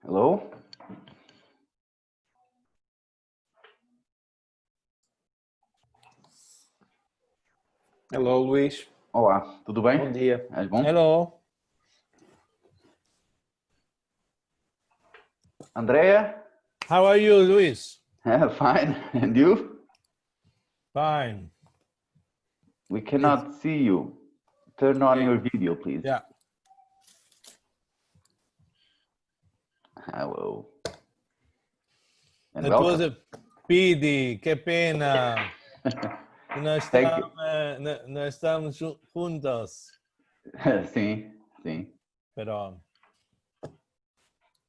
Hello? Hello, Luís. Olá, tudo bem? Bom dia. É bom? Hello. Andrea? How are you, Luis? Fine. And you? Fine. We cannot see you. Turn on Okay. your video, please. Yeah. Hello. And It welcome. was a pity, qué pena. Thank you. No estamos juntos, Sim, sim. pero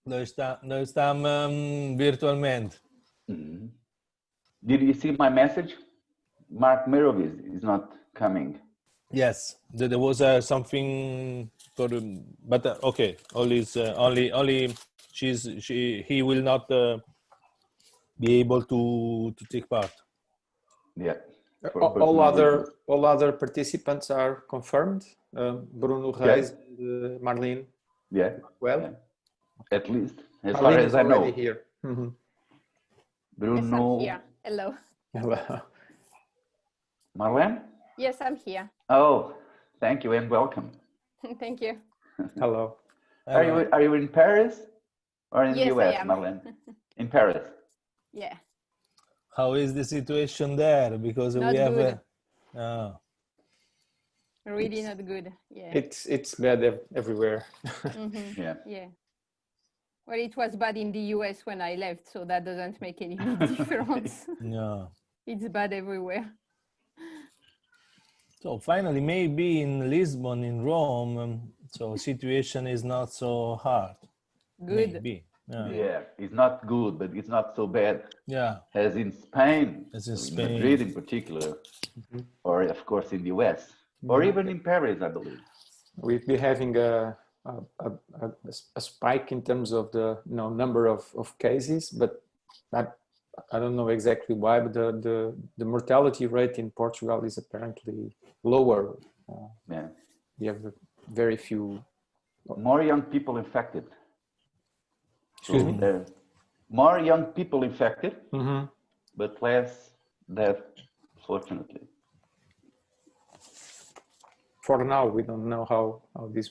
no estamos virtualmente. Mhm. Did you see my message? Mark Meirowitz is not coming. Yes, there was something for, but okay. Only he will not be able to take part. Yeah. All other participants are confirmed. Bruno, Reis, and Marlene. Yeah. Well, Yeah. At least, as Marlene far is as I already know. here. Mhm. Bruno. Yes, I'm here. Hello. Hello. Marlene? Yes, I'm here. Oh, thank you and welcome. Thank you. Hello. Are you in Paris or in the Yes, US, I am. Marlene? In Paris. Yeah. How is the situation there? Because Not we have good. Really not good. Yeah. It's bad everywhere. Mhm. Yeah. Yeah. Well, it was bad in the US when I left, so that doesn't make any big difference. no. It's bad everywhere. So finally, maybe in Lisbon, in Rome, so situation is not so hard. Good. Maybe. Yeah, it's not good, but it's not so bad Yeah. as in Spain, As in in Spain. Madrid in particular, or of course in the US, or even in Paris, I believe. We've been having a spike in terms of the number of cases, but I don't know exactly why, but the mortality rate in Portugal is apparently lower. Yeah, We have very few. more young people infected. Excuse me? There are more young people infected, Mm-hmm. but less death, fortunately. For now, we don't know how this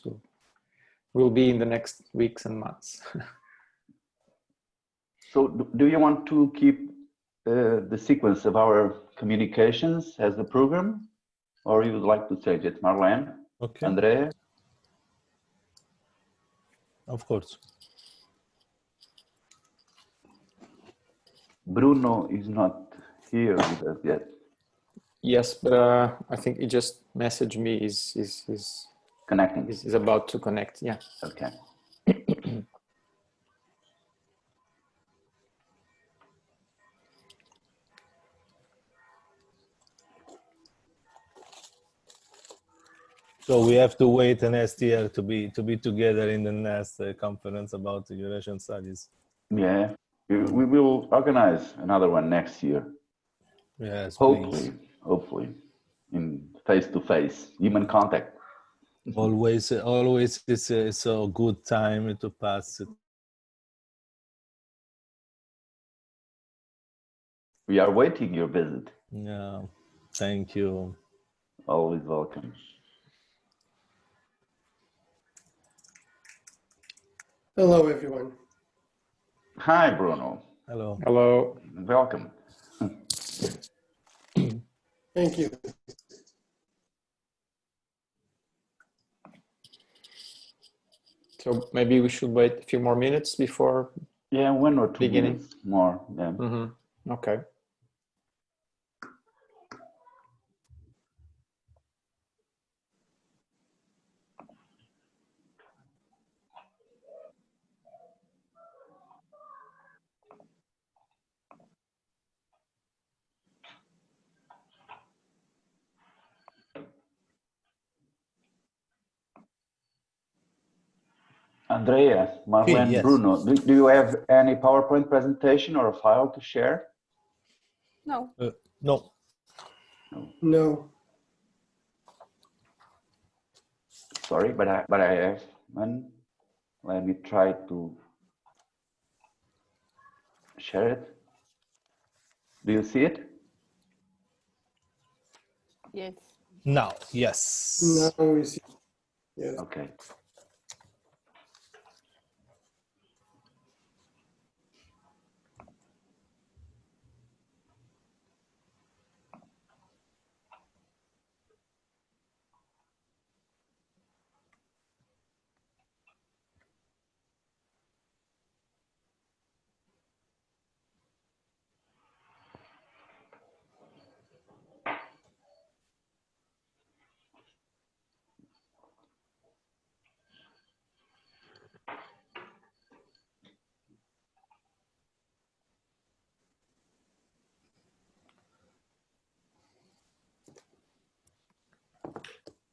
will be in the next weeks and months. So do you want to keep the sequence of our communications as the program, or you would like to change it, Marlene? Okay. Andrea? Of course. Bruno is not here with us yet. Yes, but I think he just messaged me. Is Connecting. is about to connect. Yeah. Okay. So we have to wait next year to be together in the next conference about the Eurasian studies. Yeah, we will organize another one next year. Yes, Hopefully, please. hopefully, in face-to-face, human contact. Always it's a good time to pass it. We are waiting your visit. Yeah, thank you. Always welcome. Hello, everyone. Hi, Bruno. Hello. Hello. Welcome. Thank you. So maybe we should wait a few more minutes before. Yeah, 1 or 2 Beginning. minutes more. Yeah. Mm-hmm. Okay. Andrea, Marlene, Yes. Bruno, do you have any PowerPoint presentation or a file to share? No. No. No. Sorry, but I have one. Let me try to share it? Do you see it? Yes. Now, yes. Now we see. Yes. Okay.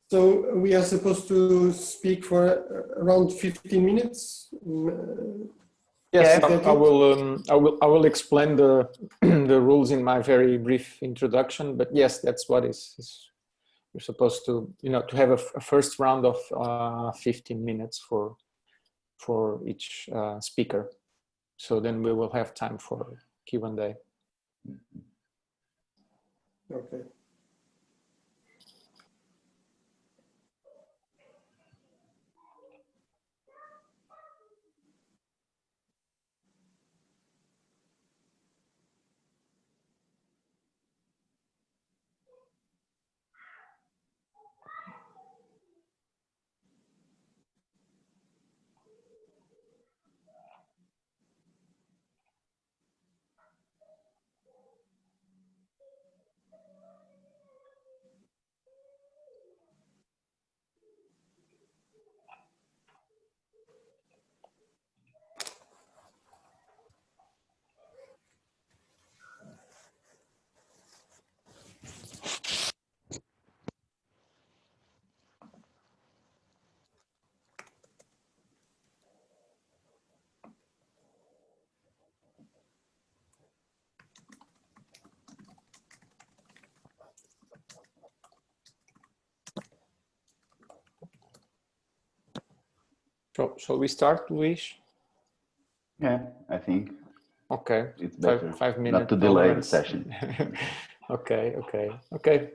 So we are supposed to speak for around 15 minutes. Yes, Is that I it? will explain the the rules in my very brief introduction. But yes, that's what is you're supposed to, you know, to have a first round of 15 minutes for each speaker. So then we will have time for Q&A. Okay. So shall we start, Luis? Yeah, I think Okay, it's better five minutes. not to delay the session. Okay. Okay.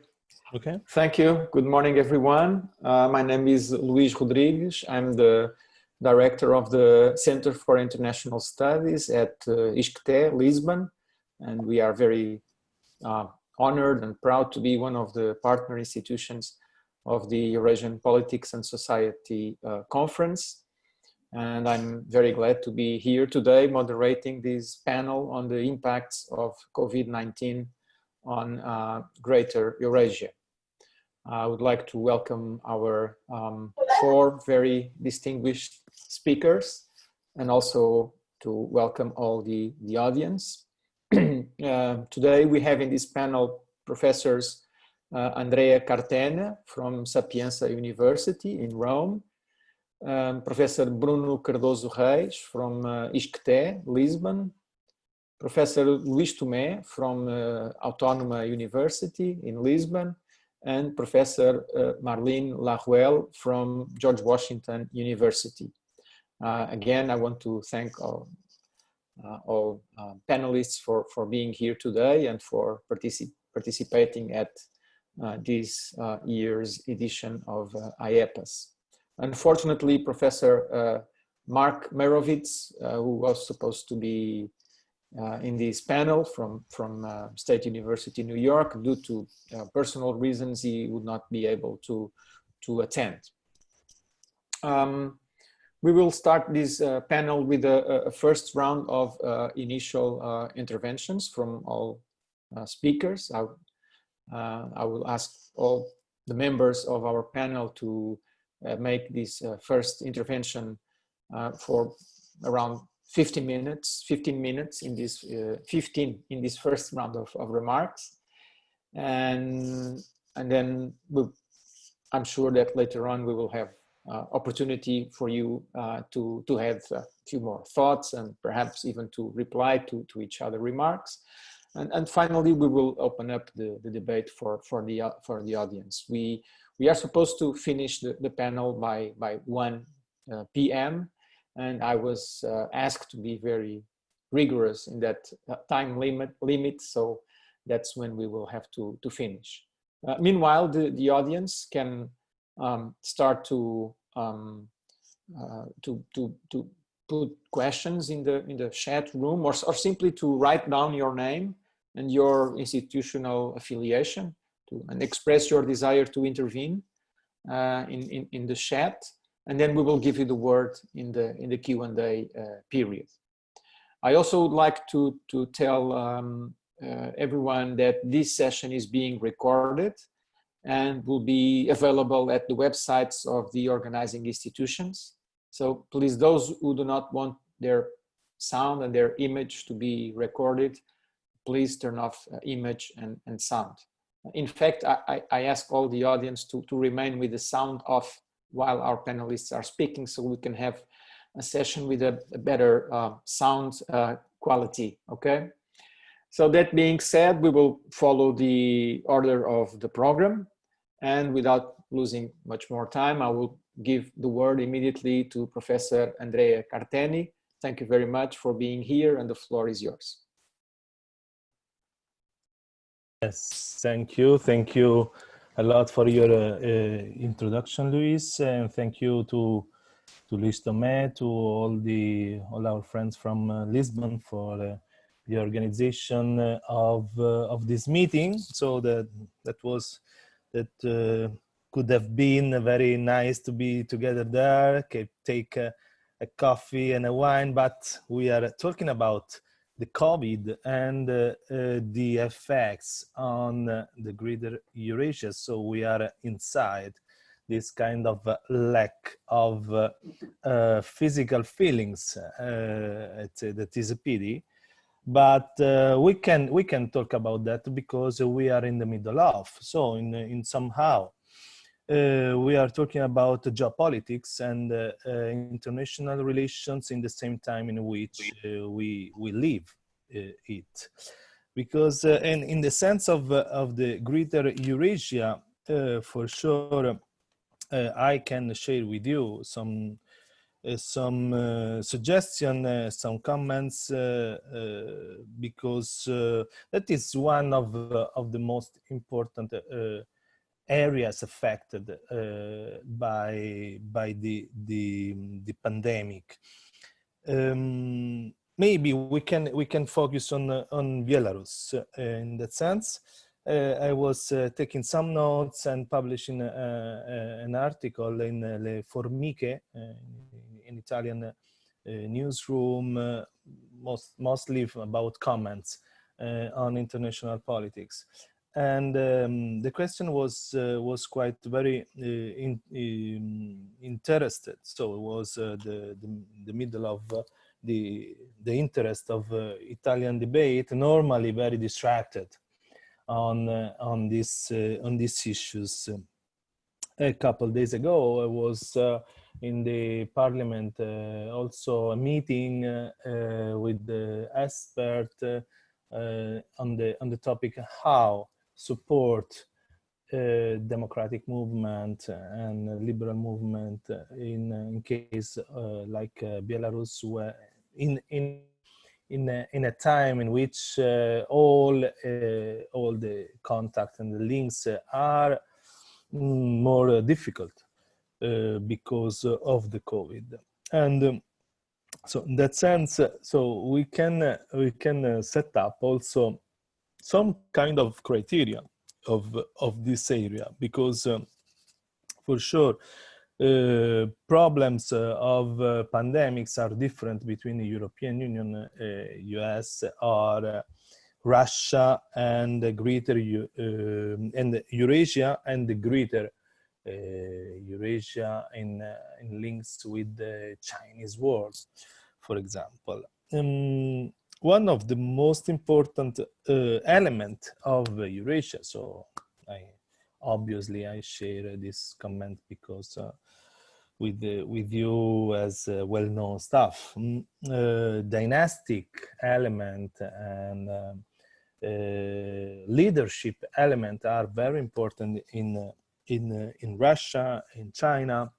Thank you. Good morning, everyone. My name is Luis Rodrigues. I'm the director of the Center for International Studies at ISCTE, Lisbon. And we are very honored and proud to be one of the partner institutions of the Eurasian Politics and Society Conference. And I'm very glad to be here today moderating this panel on the impacts of COVID-19 on Greater Eurasia. I would like to welcome our 4 very distinguished speakers and also to welcome all the audience. Today we have in this panel Professors Andrea Carteny from Sapienza University in Rome, Professor Bruno Cardoso Reis from ISCTE, Lisbon, Professor Luís Tomé from Autónoma University in Lisbon, and Professor Marlene Laruelle from George Washington University. Again, I want to thank all panelists for being here today and for participating at this year's edition of IEPAS. Unfortunately, Professor Mark Meirowitz, who was supposed to be in this panel from State University, New York, due to personal reasons, he would not be able to attend. We will start this panel with a first round of initial interventions from all speakers. I will ask all the members of our panel to make this first intervention for around 15 minutes in this 15 in this first round of remarks, and then I'm sure that later on we will have opportunity for you to have a few more thoughts and perhaps even to reply to each other remarks, and finally we will open up the debate for the audience. We are supposed to finish the panel by 1 p.m. and I was asked to be very rigorous in that time limit. So that's when we will have to finish. Meanwhile, the audience can start to put questions in the chat room, or simply to write down your name and your institutional affiliation and express your desire to intervene in the chat, and then we will give you the word in the Q&A period. I also would like to tell everyone that this session is being recorded and will be available at the websites of the organizing institutions. So please, those who do not want their sound and their image to be recorded, please turn off image and sound. In fact, I ask all the audience to remain with the sound off while our panelists are speaking, so we can have a session with a better sound quality, okay? So that being said, we will follow the order of the program, and without losing much more time, I will give the word immediately to Professor Andrea Carteny. Thank you very much for being here, and the floor is yours. Yes, thank you. Thank you a lot for your introduction, Luis, and thank you to Luis Tomé, to all our friends from Lisbon for the organization of this meeting. So that could have been very nice to be together there, take a coffee and a wine, but we are talking about the COVID and the effects on the greater Eurasia. So we are inside this kind of lack of physical feelings. That is a pity, but we can talk about that because we are in the middle of. So in somehow we are talking about geopolitics and international relations in the same time in which we live it. Because in the sense of the greater Eurasia, for sure, I can share with you some suggestion, some comments, because that is one of the most important areas affected by the pandemic. Maybe we can focus on Belarus in that sense. I was taking some notes and publishing an article in Le Formiche, in Italian newsroom, mostly about comments on international politics. And the question was quite very interested. So it was the middle of the interest of Italian debate, normally very distracted on these issues. A couple of days ago, I was in the parliament, also a meeting with the expert on the topic how support democratic movement and liberal movement in case like Belarus, where in a time in which all the contact and the links are more difficult because of the COVID. And so in that sense, so we can set up also some kind of criteria of this area, because for sure problems of pandemics are different between the European Union, US, or Russia and the greater and Eurasia, and the greater Eurasia in links with the Chinese world, for example. One of the most important element of Eurasia, so obviously I share this comment because with you as well-known stuff, dynastic element and leadership element are very important in Russia, in China,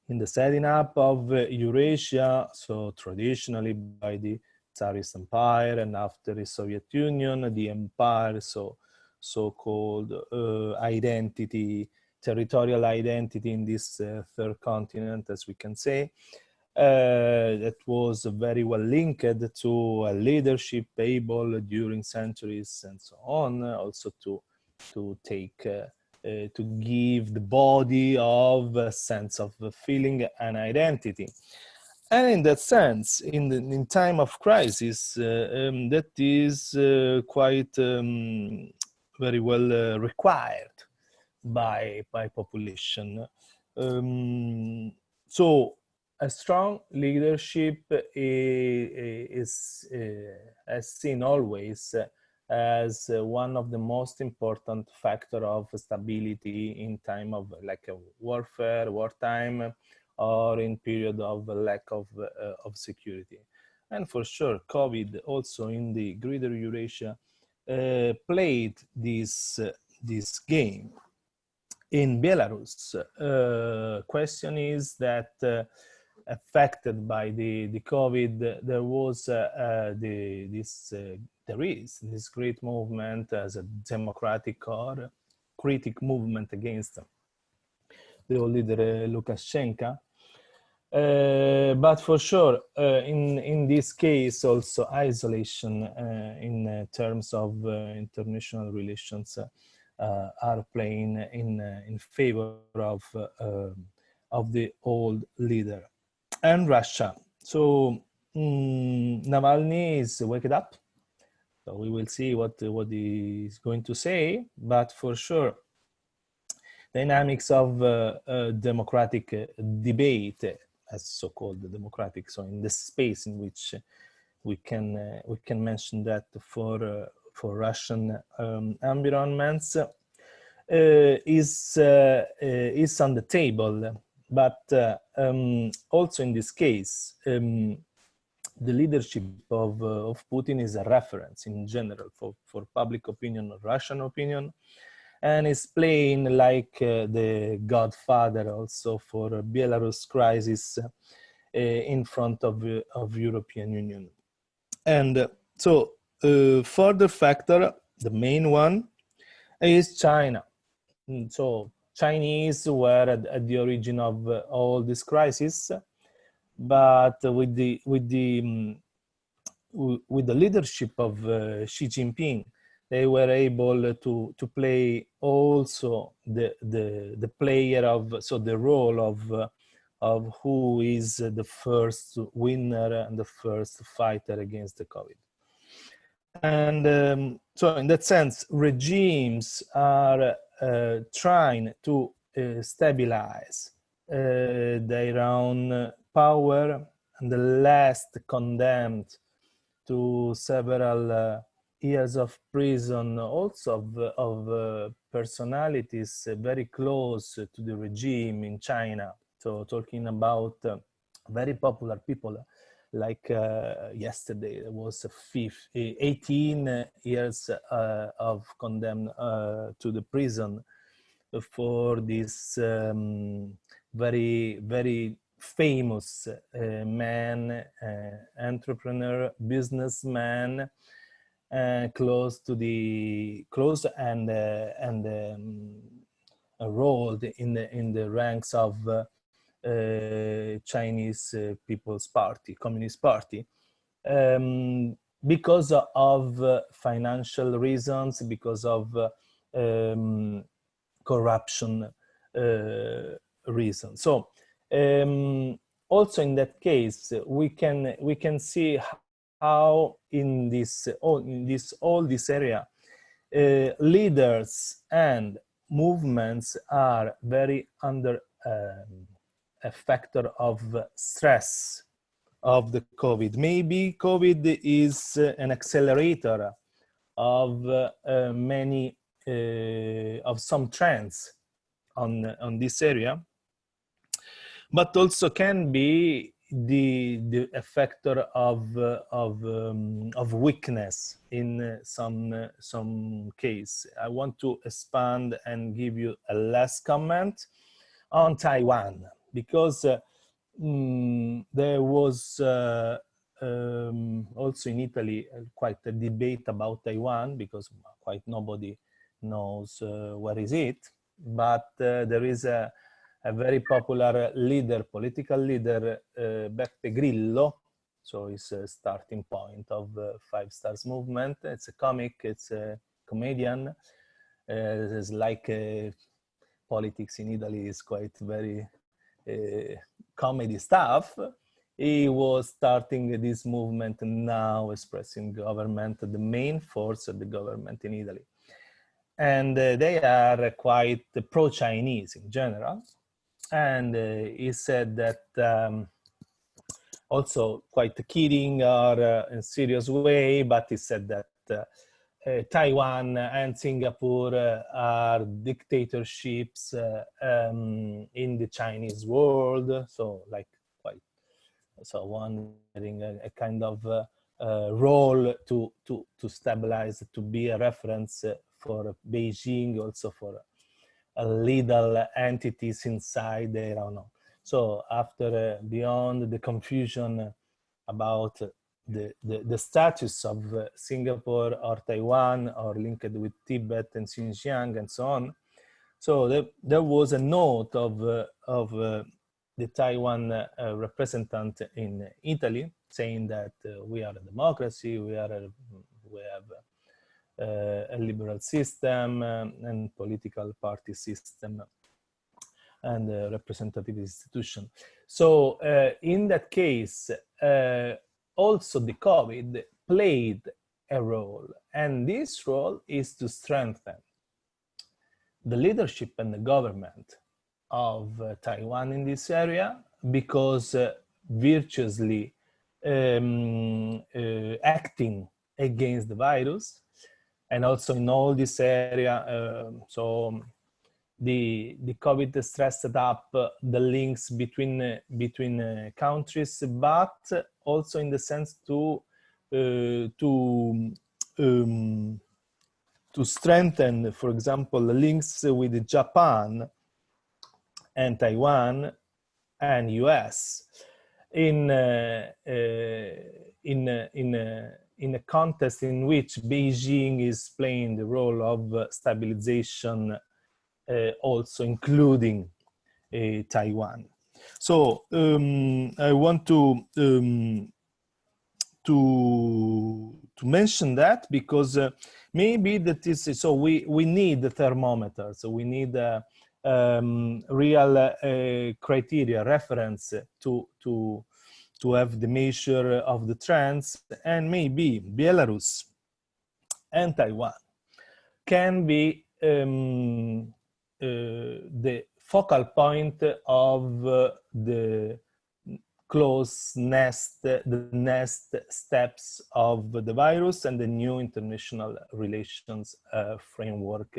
in the setting up of Eurasia. So traditionally by the Tsarist Empire, and after the Soviet Union, the empire, so-called identity, territorial identity in this third continent, as we can say, that was very well linked to a leadership able during centuries and so on, also to take to give the body of a sense of feeling and identity. And in that sense, in time of crisis, that is quite very well required by population. So a strong leadership is as seen always as one of the most important factor of stability in time of like a wartime, or in period of lack of security. And for sure, COVID also in the greater Eurasia played this game. In Belarus, question is that affected by the COVID, there was there is this great movement as a democratic or critic movement against the old leader Lukashenko. But for sure, in this case, also isolation in terms of international relations are playing in favor of the old leader. And Russia. So Navalny is waked up. So we will see what he's going to say. But for sure, dynamics of democratic debate, as so-called democratic, so in the space in which we can mention that for Russian environments is on the table, but also in this case the leadership of Putin is a reference in general for public opinion, Russian opinion, and is playing like the godfather also for Belarus crisis in front of European Union. And so further factor, the main one, is China. So Chinese were at the origin of all this crisis, but with the leadership of Xi Jinping, they were able to play also the player of, so the role of who is the first winner and the first fighter against the COVID. And so in that sense, regimes are trying to stabilize their own power, and the last condemned to several years of prison, also of personalities very close to the regime in China. So talking about very popular people, like yesterday there was 18 years of condemned to the prison for this very, very famous man, entrepreneur, businessman, close and enrolled in the ranks of Chinese People's Party, Communist Party, because of financial reasons, because of corruption reasons. So also in that case, we can see how in this area, leaders and movements are very under a factor of stress of the COVID. Maybe COVID is an accelerator of many of some trends on this area, but also can be the factor of weakness in some case. I want to expand and give you a last comment on Taiwan, because there was also in Italy quite a debate about Taiwan, because quite nobody knows where is it. But there is a very popular leader, political leader, Beppe Grillo. So it's a starting point of Five Stars movement. It's a comic, it's a comedian. It's like politics in Italy is quite very comedy stuff. He was starting this movement now expressing government, the main force of the government in Italy. And they are quite pro-Chinese in general. And he said that also quite kidding or in serious way, but he said that Taiwan and Singapore are dictatorships in the Chinese world. So like quite, so wondering a kind of role to stabilize, to be a reference for Beijing, also for legal entities inside there, I don't know. So after, beyond the confusion about the status of Singapore or Taiwan or linked with Tibet and Xinjiang and so on, so there was a note of the Taiwan representative in Italy saying that we are a democracy, we have a liberal system and political party system and a representative institution. So in that case, also the COVID played a role, and this role is to strengthen the leadership and the government of Taiwan in this area, because virtuously acting against the virus, and also in all this area, so the COVID stressed up the links between countries, but also in the sense to strengthen, for example, the links with Japan and Taiwan and US in a context in which Beijing is playing the role of stabilization, also including Taiwan. So I want to mention that, because maybe that is, so we need the thermometer, so we need real criteria, reference to have the measure of the trends, and maybe Belarus and Taiwan can be the focal point of the the next steps of the virus and the new international relations framework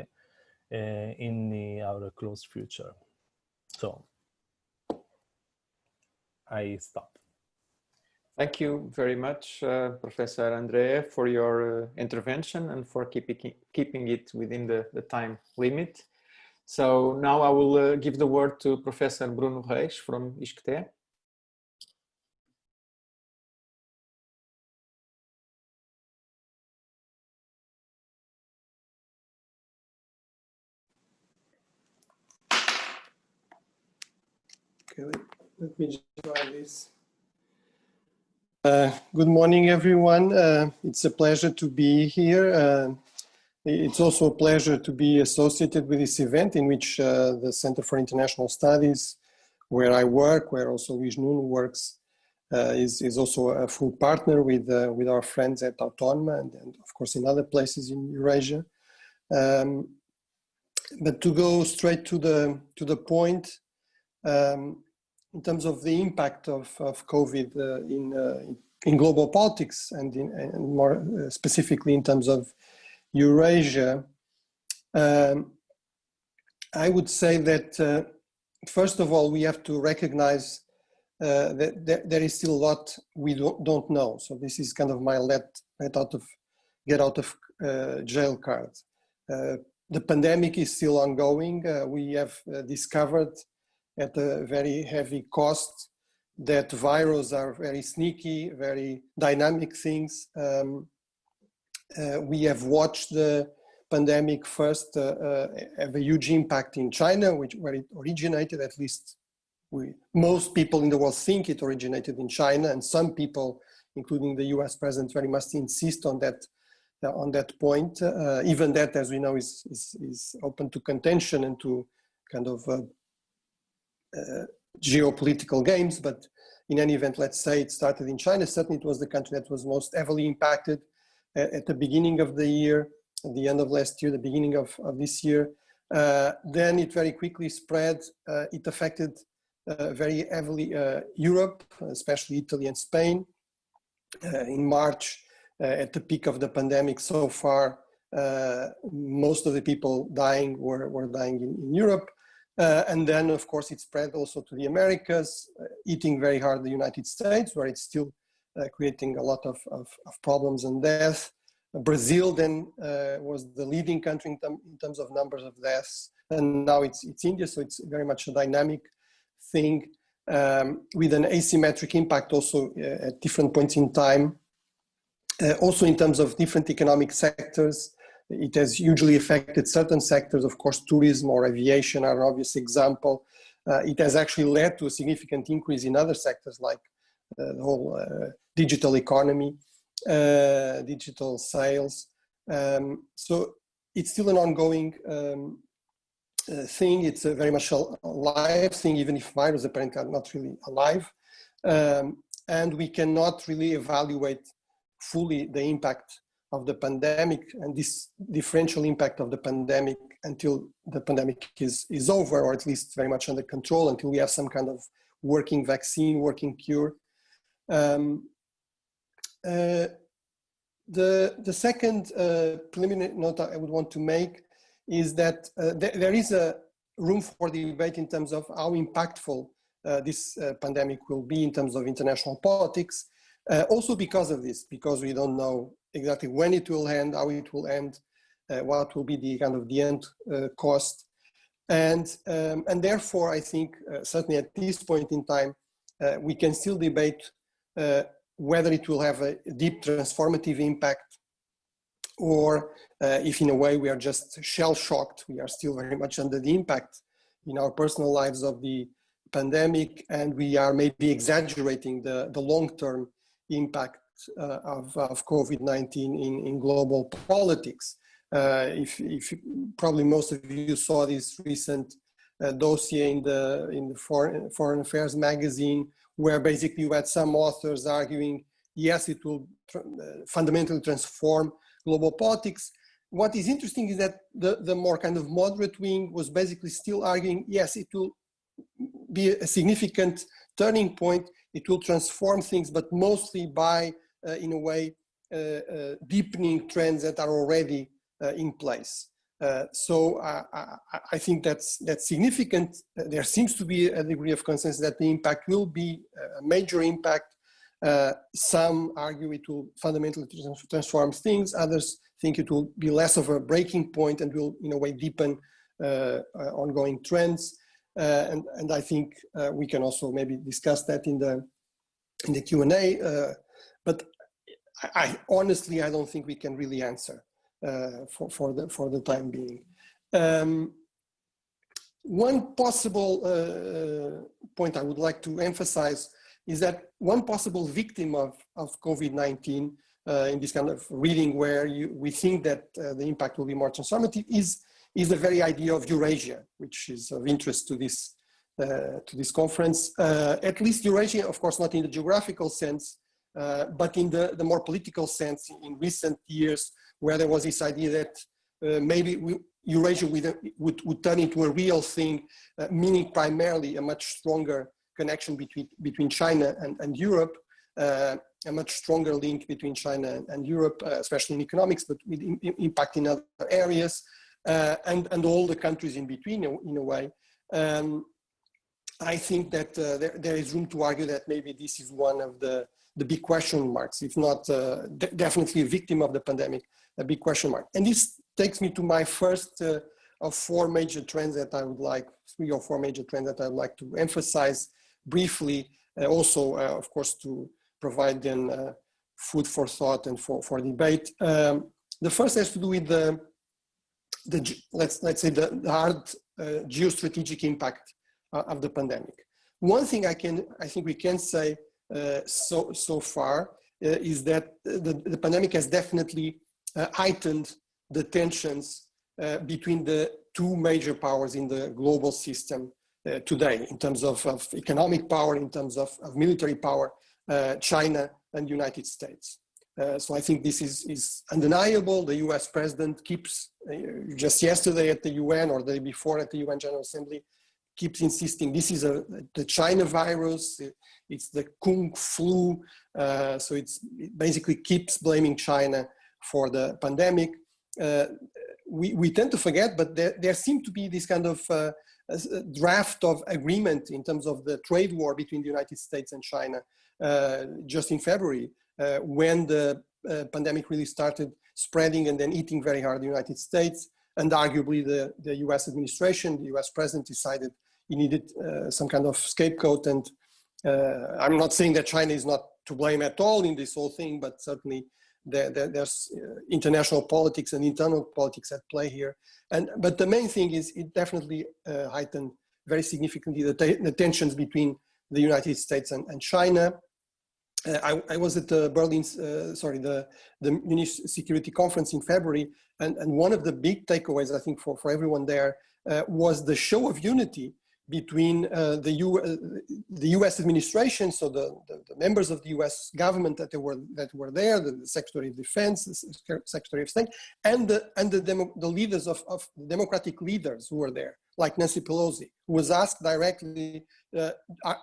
in our close future. So I stop. Thank you very much, Professor Andrea, for your intervention and for keeping it within the time limit. So now I will give the word to Professor Bruno Reis from ISCTE. Okay, let me try this. Good morning, everyone. It's a pleasure to be here. It's also a pleasure to be associated with this event, in which the Center for International Studies, where I work, where also Nuno works, is also a full partner with our friends at Autónoma and of course in other places in Eurasia. But to go straight to the point, in terms of the impact of COVID in global politics and more specifically in terms of Eurasia, I would say that first of all, we have to recognize that there is still a lot we don't know. So this is kind of my get out of jail card. The pandemic is still ongoing. We have discovered at a very heavy cost that viruses are very sneaky, very dynamic things. We have watched the pandemic first have a huge impact in China, where it originated. At least most people in the world think it originated in China, and some people, including the US president, very much insist on that point. Even that, as we know, is open to contention and to kind of geopolitical games. But in any event, let's say it started in China. Certainly it was the country that was most heavily impacted at the beginning of the year, at the end of last year, the beginning of this year. Then it very quickly spread. It affected very heavily Europe, especially Italy and Spain. In March, at the peak of the pandemic so far, most of the people dying were dying in Europe. And then, of course, it spread also to the Americas, eating very hard the United States, where it's still creating a lot of problems and death. Brazil then was the leading country in terms of numbers of deaths. And now it's India, so it's very much a dynamic thing with an asymmetric impact also at different points in time. Also in terms of different economic sectors, it has hugely affected certain sectors. Of course, tourism or aviation are an obvious example. It has actually led to a significant increase in other sectors like the whole digital economy, digital sales. So it's still an ongoing thing. It's a very much a live thing, even if viruses apparently are not really alive. And we cannot really evaluate fully the impact of the pandemic and this differential impact of the pandemic until the pandemic is over, or at least very much under control, until we have some kind of working vaccine, working cure. The second preliminary note I would want to make is that there is a room for debate in terms of how impactful this pandemic will be in terms of international politics. Also because of this, because we don't know exactly when it will end, how it will end, what will be the kind of the end cost. And therefore, I think certainly at this point in time, we can still debate whether it will have a deep transformative impact, or if in a way we are just shell-shocked, we are still very much under the impact in our personal lives of the pandemic, and we are maybe exaggerating the long-term impact of COVID-19 in global politics. If probably most of you saw this recent dossier in the Foreign Affairs magazine, where basically you had some authors arguing, yes, it will fundamentally transform global politics. What is interesting is that the more kind of moderate wing was basically still arguing, yes, it will be a significant turning point. It will transform things, but mostly by, in a way, deepening trends that are already in place. So I think that's significant. There seems to be a degree of consensus that the impact will be a major impact. Some argue it will fundamentally transform things. Others think it will be less of a breaking point and will, in a way, deepen ongoing trends. And I think we can also maybe discuss that in the Q&A. But I honestly, I don't think we can really answer for the time being. One possible point I would like to emphasize is that one possible victim of COVID-19 in this kind of reading where we think that the impact will be more transformative is the very idea of Eurasia, which is of interest to this conference. At least Eurasia, of course, not in the geographical sense, but in the more political sense in recent years, where there was this idea that maybe Eurasia would turn into a real thing, meaning primarily a much stronger connection between China and Europe, a much stronger link between China and Europe, especially in economics, but with impact in other areas, and all the countries in between, in a way. I think that there is room to argue that maybe this is one of the big question marks, if not definitely a victim of the pandemic, a big question mark. And this takes me to my first of four major trends that I would like, 3 or 4 major trends that I would like to emphasize briefly. also, of course, to provide then food for thought and for debate. The first has to do with let's say the hard geostrategic impact of the pandemic. One thing I think we can say so far is that the pandemic has definitely heightened the tensions between the two major powers in the global system today, in terms of economic power, in terms of military power, China and United States. So I think this is undeniable. The US president keeps, just yesterday at the UN or the day before at the UN General Assembly, keeps insisting this is the China virus, it's the Kung flu. So it basically keeps blaming China for the pandemic. We tend to forget, but there seemed to be this kind of draft of agreement in terms of the trade war between the United States and China just in February, when the pandemic really started spreading and then eating very hard the United States. And arguably the US administration, the US president decided he needed some kind of scapegoat. And I'm not saying that China is not to blame at all in this whole thing, but certainly there's international politics and internal politics at play here. But the main thing is it definitely heightened very significantly the tensions between the United States and China. I was at the the Munich Security Conference in February, and one of the big takeaways, I think, for everyone there was the show of unity between the U.S. administration, so the members of the U.S. government that were there, the Secretary of Defense, the Secretary of State, and the leaders of democratic leaders who were there, like Nancy Pelosi, who was asked directly,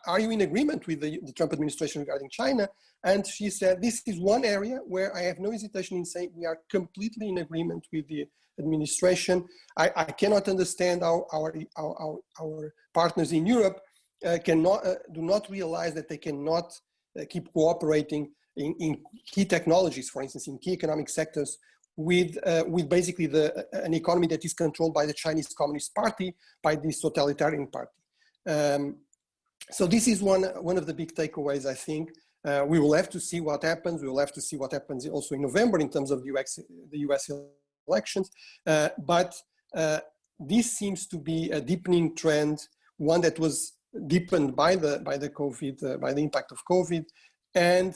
are you in agreement with the Trump administration regarding China? And she said, this is one area where I have no hesitation in saying we are completely in agreement with the administration. I cannot understand how our partners in Europe do not realize that they cannot keep cooperating in key technologies, for instance, in key economic sectors, with basically an economy that is controlled by the Chinese Communist Party, by this totalitarian party. So this is one of the big takeaways, I think. We will have to see what happens. We will have to see what happens also in November in terms of the US elections. But this seems to be a deepening trend, one that was deepened by the COVID, by the impact of COVID, and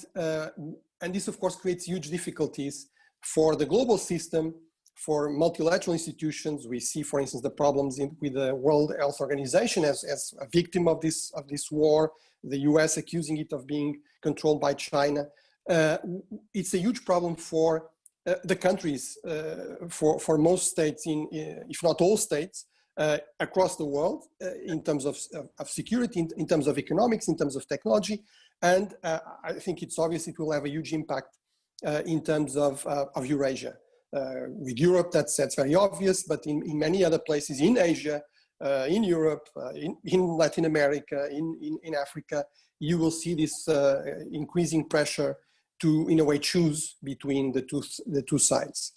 this of course creates huge difficulties for the global system, for multilateral institutions. We see, for instance, the problems with the World Health Organization as a victim of this war, the US accusing it of being controlled by China. It's a huge problem for the countries, for most states, if not all states, across the world, in terms of security, in terms of economics, in terms of technology. And I think it's obvious it will have a huge impact in terms of Eurasia. With Europe, that's very obvious, but in many other places, in Asia, in Europe, in Latin America, in Africa, you will see this increasing pressure to, in a way, choose between the two sides.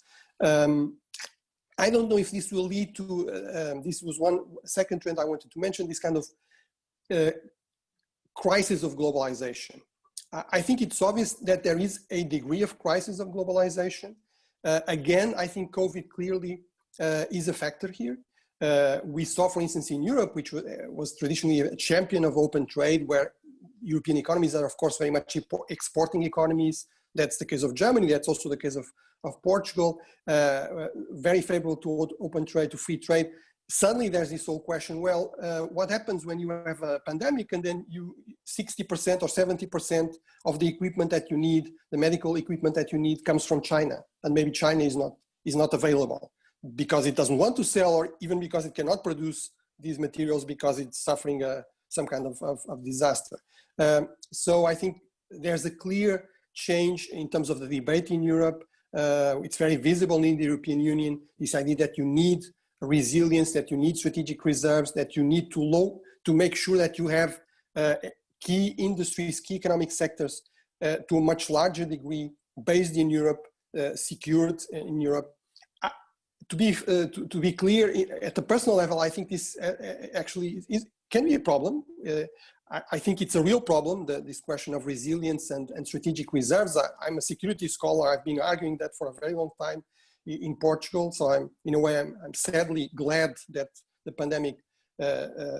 I don't know if this will lead to, this was one second trend I wanted to mention, this kind of crisis of globalization. I think it's obvious that there is a degree of crisis of globalization. Again, I think COVID clearly is a factor here. We saw, for instance, in Europe, which was traditionally a champion of open trade, where European economies are, of course, very much exporting economies. That's the case of Germany. That's also the case of Portugal. Very favorable to open trade, to free trade. Suddenly, there's this whole question, well, what happens when you have a pandemic and then 60% or 70% of the equipment that you need, the medical equipment that you need, comes from China, and maybe China is not available because it doesn't want to sell, or even because it cannot produce these materials because it's suffering some kind of disaster. So I think there's a clear change in terms of the debate in Europe. It's very visible in the European Union, this idea that you need resilience, that you need strategic reserves, that you need to make sure that you have key industries, key economic sectors to a much larger degree based in Europe, secured in Europe. To be clear, at the personal level, I think this actually can be a problem. I think it's a real problem, this question of resilience and strategic reserves. I'm a security scholar. I've been arguing that for a very long time in Portugal. So in a way, I'm sadly glad that the pandemic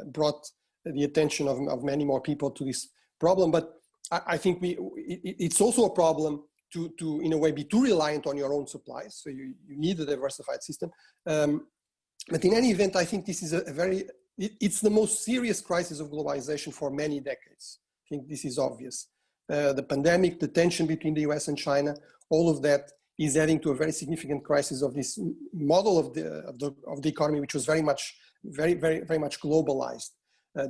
brought the attention of many more people to this problem. But I think it's also a problem to in a way, be too reliant on your own supplies. So you need a diversified system. But in any event, I think this is it's the most serious crisis of globalization for many decades. I think this is obvious. The pandemic, the tension between the US and China, all of that is adding to a very significant crisis of this model of the economy, which was very much globalized.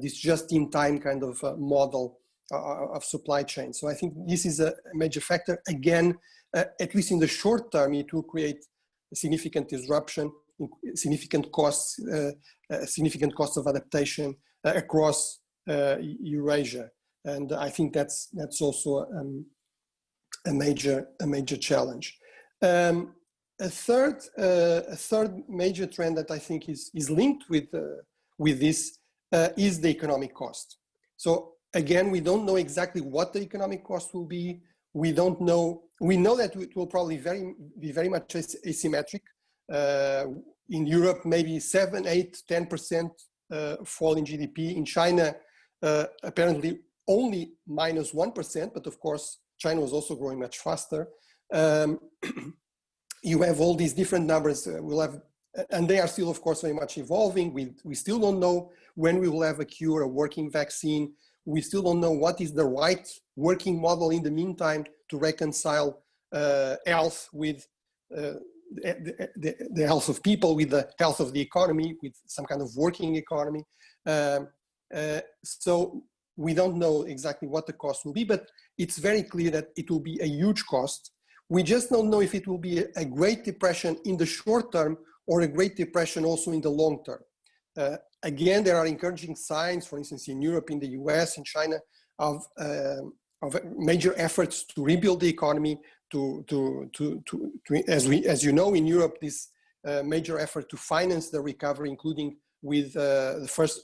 This just-in-time kind of model of supply chain. So I think this is a major factor. Again, at least in the short term, it will create a significant disruption, significant costs of adaptation across Eurasia, and I think that's also a major challenge. A third major trend that I think is linked with this is the economic cost. So again, we don't know exactly what the economic cost will be. We don't know. We know that it will probably be very much asymmetric. In Europe, maybe 7, 8, 10% fall in GDP. In China, apparently only -1%, but of course, China was also growing much faster. You have all these different numbers. And they are still, of course, very much evolving. We still don't know when we will have a cure, a working vaccine. We still don't know what is the right working model in the meantime to reconcile health with the health of people, with the health of the economy, with some kind of working economy. So we don't know exactly what the cost will be, but it's very clear that it will be a huge cost. We just don't know if it will be a Great Depression in the short term or a Great Depression also in the long term. Again, there are encouraging signs, for instance, in Europe, in the US, in China, of major efforts to rebuild the economy, as you know, in Europe, this major effort to finance the recovery, including with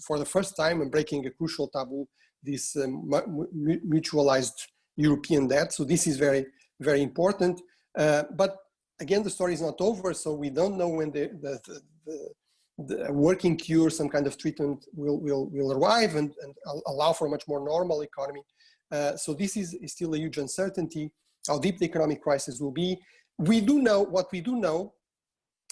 for the first time and breaking a crucial taboo, this mutualized European debt. So this is very, very important. But again, the story is not over. So we don't know when the working cure, some kind of treatment will arrive and allow for a much more normal economy. So this is still a huge uncertainty, how deep the economic crisis will be. We do know, what we do know,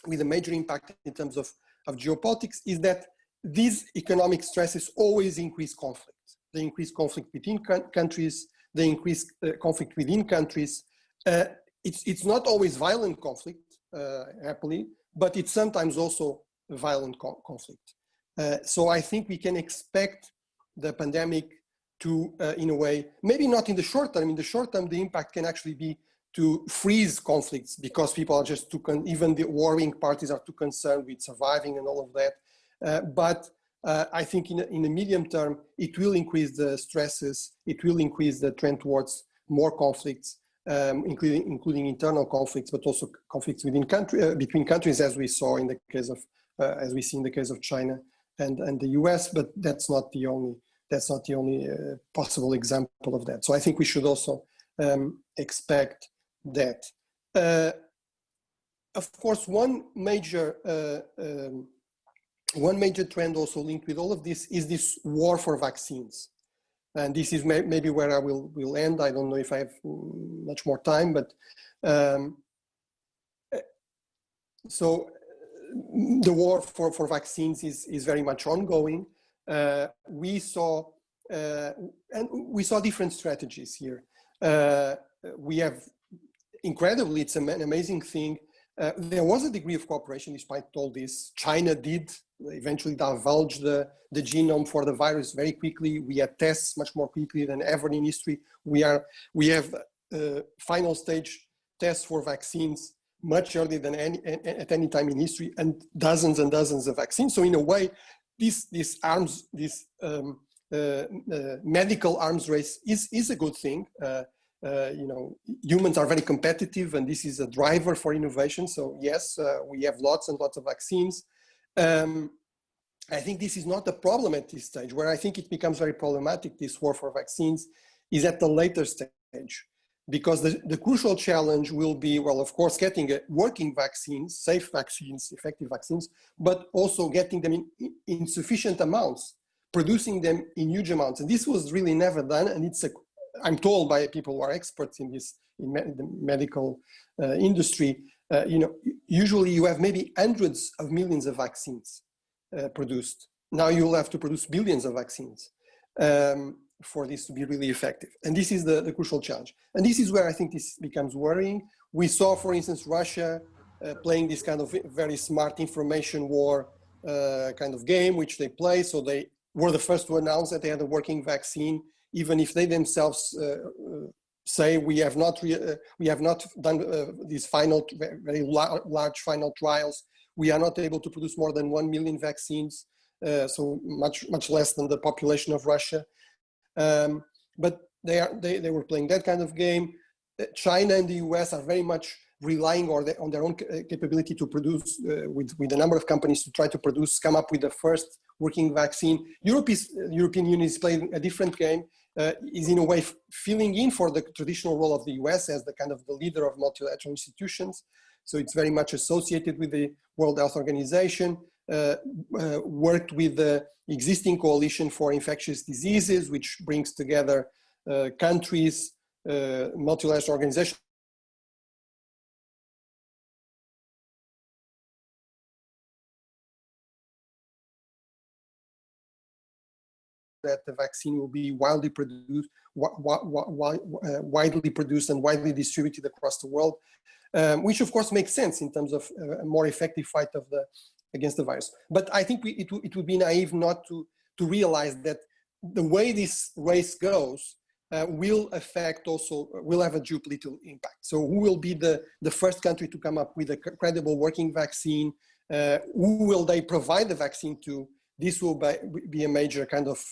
with a major impact in terms of geopolitics, is that these economic stresses always increase conflict. They increase conflict between countries, they increase conflict within countries. It's not always violent conflict, happily, but it's sometimes also violent conflict. So I think we can expect the pandemic to, in a way, maybe not in the short term. In the short term, the impact can actually be to freeze conflicts because people are just even the warring parties are too concerned with surviving and all of that. But I think in the medium term, it will increase the stresses. It will increase the trend towards more conflicts, including internal conflicts, but also conflicts within between countries, as we saw in the case of, as we see in the case of China and the US. But that's not the only possible example of that. So I think we should also expect that. Of course, one major trend also linked with all of this is this war for vaccines. And this is maybe where I will end. I don't know if I have much more time, but so the war for vaccines is very much ongoing. We saw different strategies here. We have, incredibly, it's an amazing thing. There was a degree of cooperation despite all this. China did eventually divulge the genome for the virus very quickly. We had tests much more quickly than ever in history. We have final stage tests for vaccines much earlier than at any time in history, and dozens of vaccines. So in a way, this medical arms race is a good thing. You know, humans are very competitive, and this is a driver for innovation. So yes, we have lots and lots of vaccines. I think this is not a problem at this stage. Where I think it becomes very problematic, this war for vaccines, is at the later stage. Because the crucial challenge will be, well, of course, getting working vaccines, safe vaccines, effective vaccines, but also getting them in sufficient amounts, producing them in huge amounts. And this was really never done. And I'm told by people who are experts in this, the medical industry, usually you have maybe hundreds of millions of vaccines produced. Now you'll have to produce billions of vaccines for this to be really effective. And this is the crucial challenge. And this is where I think this becomes worrying. We saw, for instance, Russia playing this kind of very smart information war kind of game, which they play. So they were the first to announce that they had a working vaccine, even if they themselves say we have not done these final, very large final trials. We are not able to produce more than 1 million vaccines, so much less than the population of Russia. But they were playing that kind of game. China and the US are very much relying on their own capability to produce with a number of companies to try to come up with the first working vaccine. European Union is playing a different game, is in a way filling in for the traditional role of the US as the kind of the leader of multilateral institutions. So it's very much associated with the World Health Organization, worked with the existing coalition for infectious diseases, which brings together countries, multilateral organizations. That the vaccine will be widely produced and widely distributed across the world, which of course makes sense in terms of a more effective fight against the virus. But I think it would be naive not to realize that the way this race goes will have a geopolitical impact. So who will be the first country to come up with a credible working vaccine? Who will they provide the vaccine to? This will be a major kind of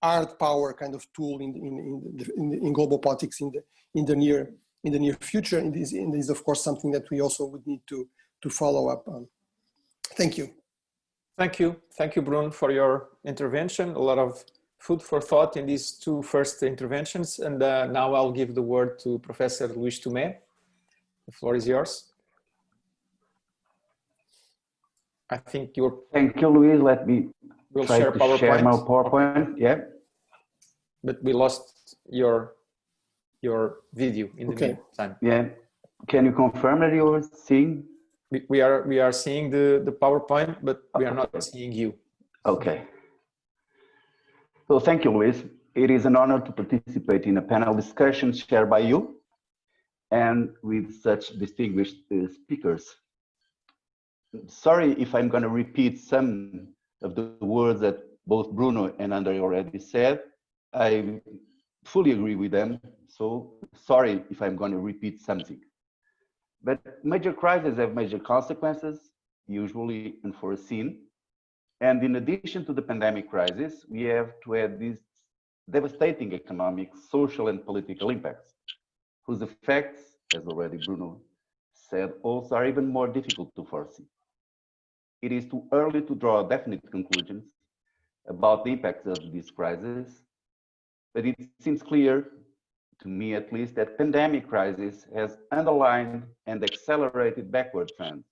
hard power kind of tool in global politics in the near future. And this is of course something that we also would need to follow up on. Thank you. Thank you, Bruno, for your intervention. A lot of food for thought in these two first interventions. And now I'll give the word to Professor Luís Tomé. The floor is yours. I think you're... Thank you, Luís. Let me try to share my PowerPoint. Yeah. But we lost your video in the meantime. Yeah. Can you confirm that you're seeing? We are seeing the PowerPoint, but we are not seeing you. Okay. So thank you, Luís. It is an honor to participate in a panel discussion shared by you and with such distinguished speakers. Sorry if I'm going to repeat some of the words that both Bruno and Andrea already said. I fully agree with them, so sorry if I'm going to repeat something. But major crises have major consequences, usually unforeseen. And in addition to the pandemic crisis, we have to add these devastating economic, social, and political impacts, whose effects, as already Bruno said, also are even more difficult to foresee. It is too early to draw definite conclusions about the impacts of this crisis, but it seems clear, to me at least, that pandemic crisis has underlined and accelerated backward trends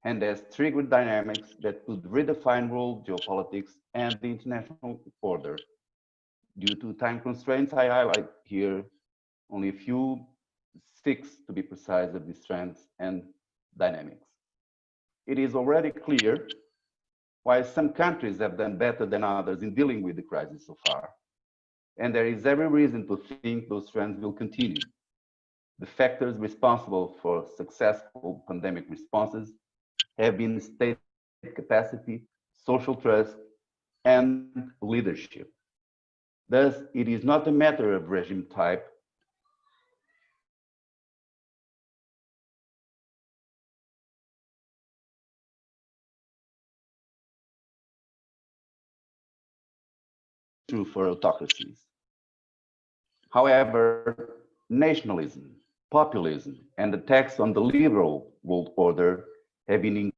and has triggered dynamics that could redefine world geopolitics and the international order. Due to time constraints, I highlight here only a few, 6 to be precise, of these trends and dynamics. It is already clear why some countries have done better than others in dealing with the crisis so far. And there is every reason to think those trends will continue. The factors responsible for successful pandemic responses have been state capacity, social trust, and leadership. Thus, it is not a matter of regime type, true for autocracies. However, nationalism, populism, and attacks on the liberal world order have been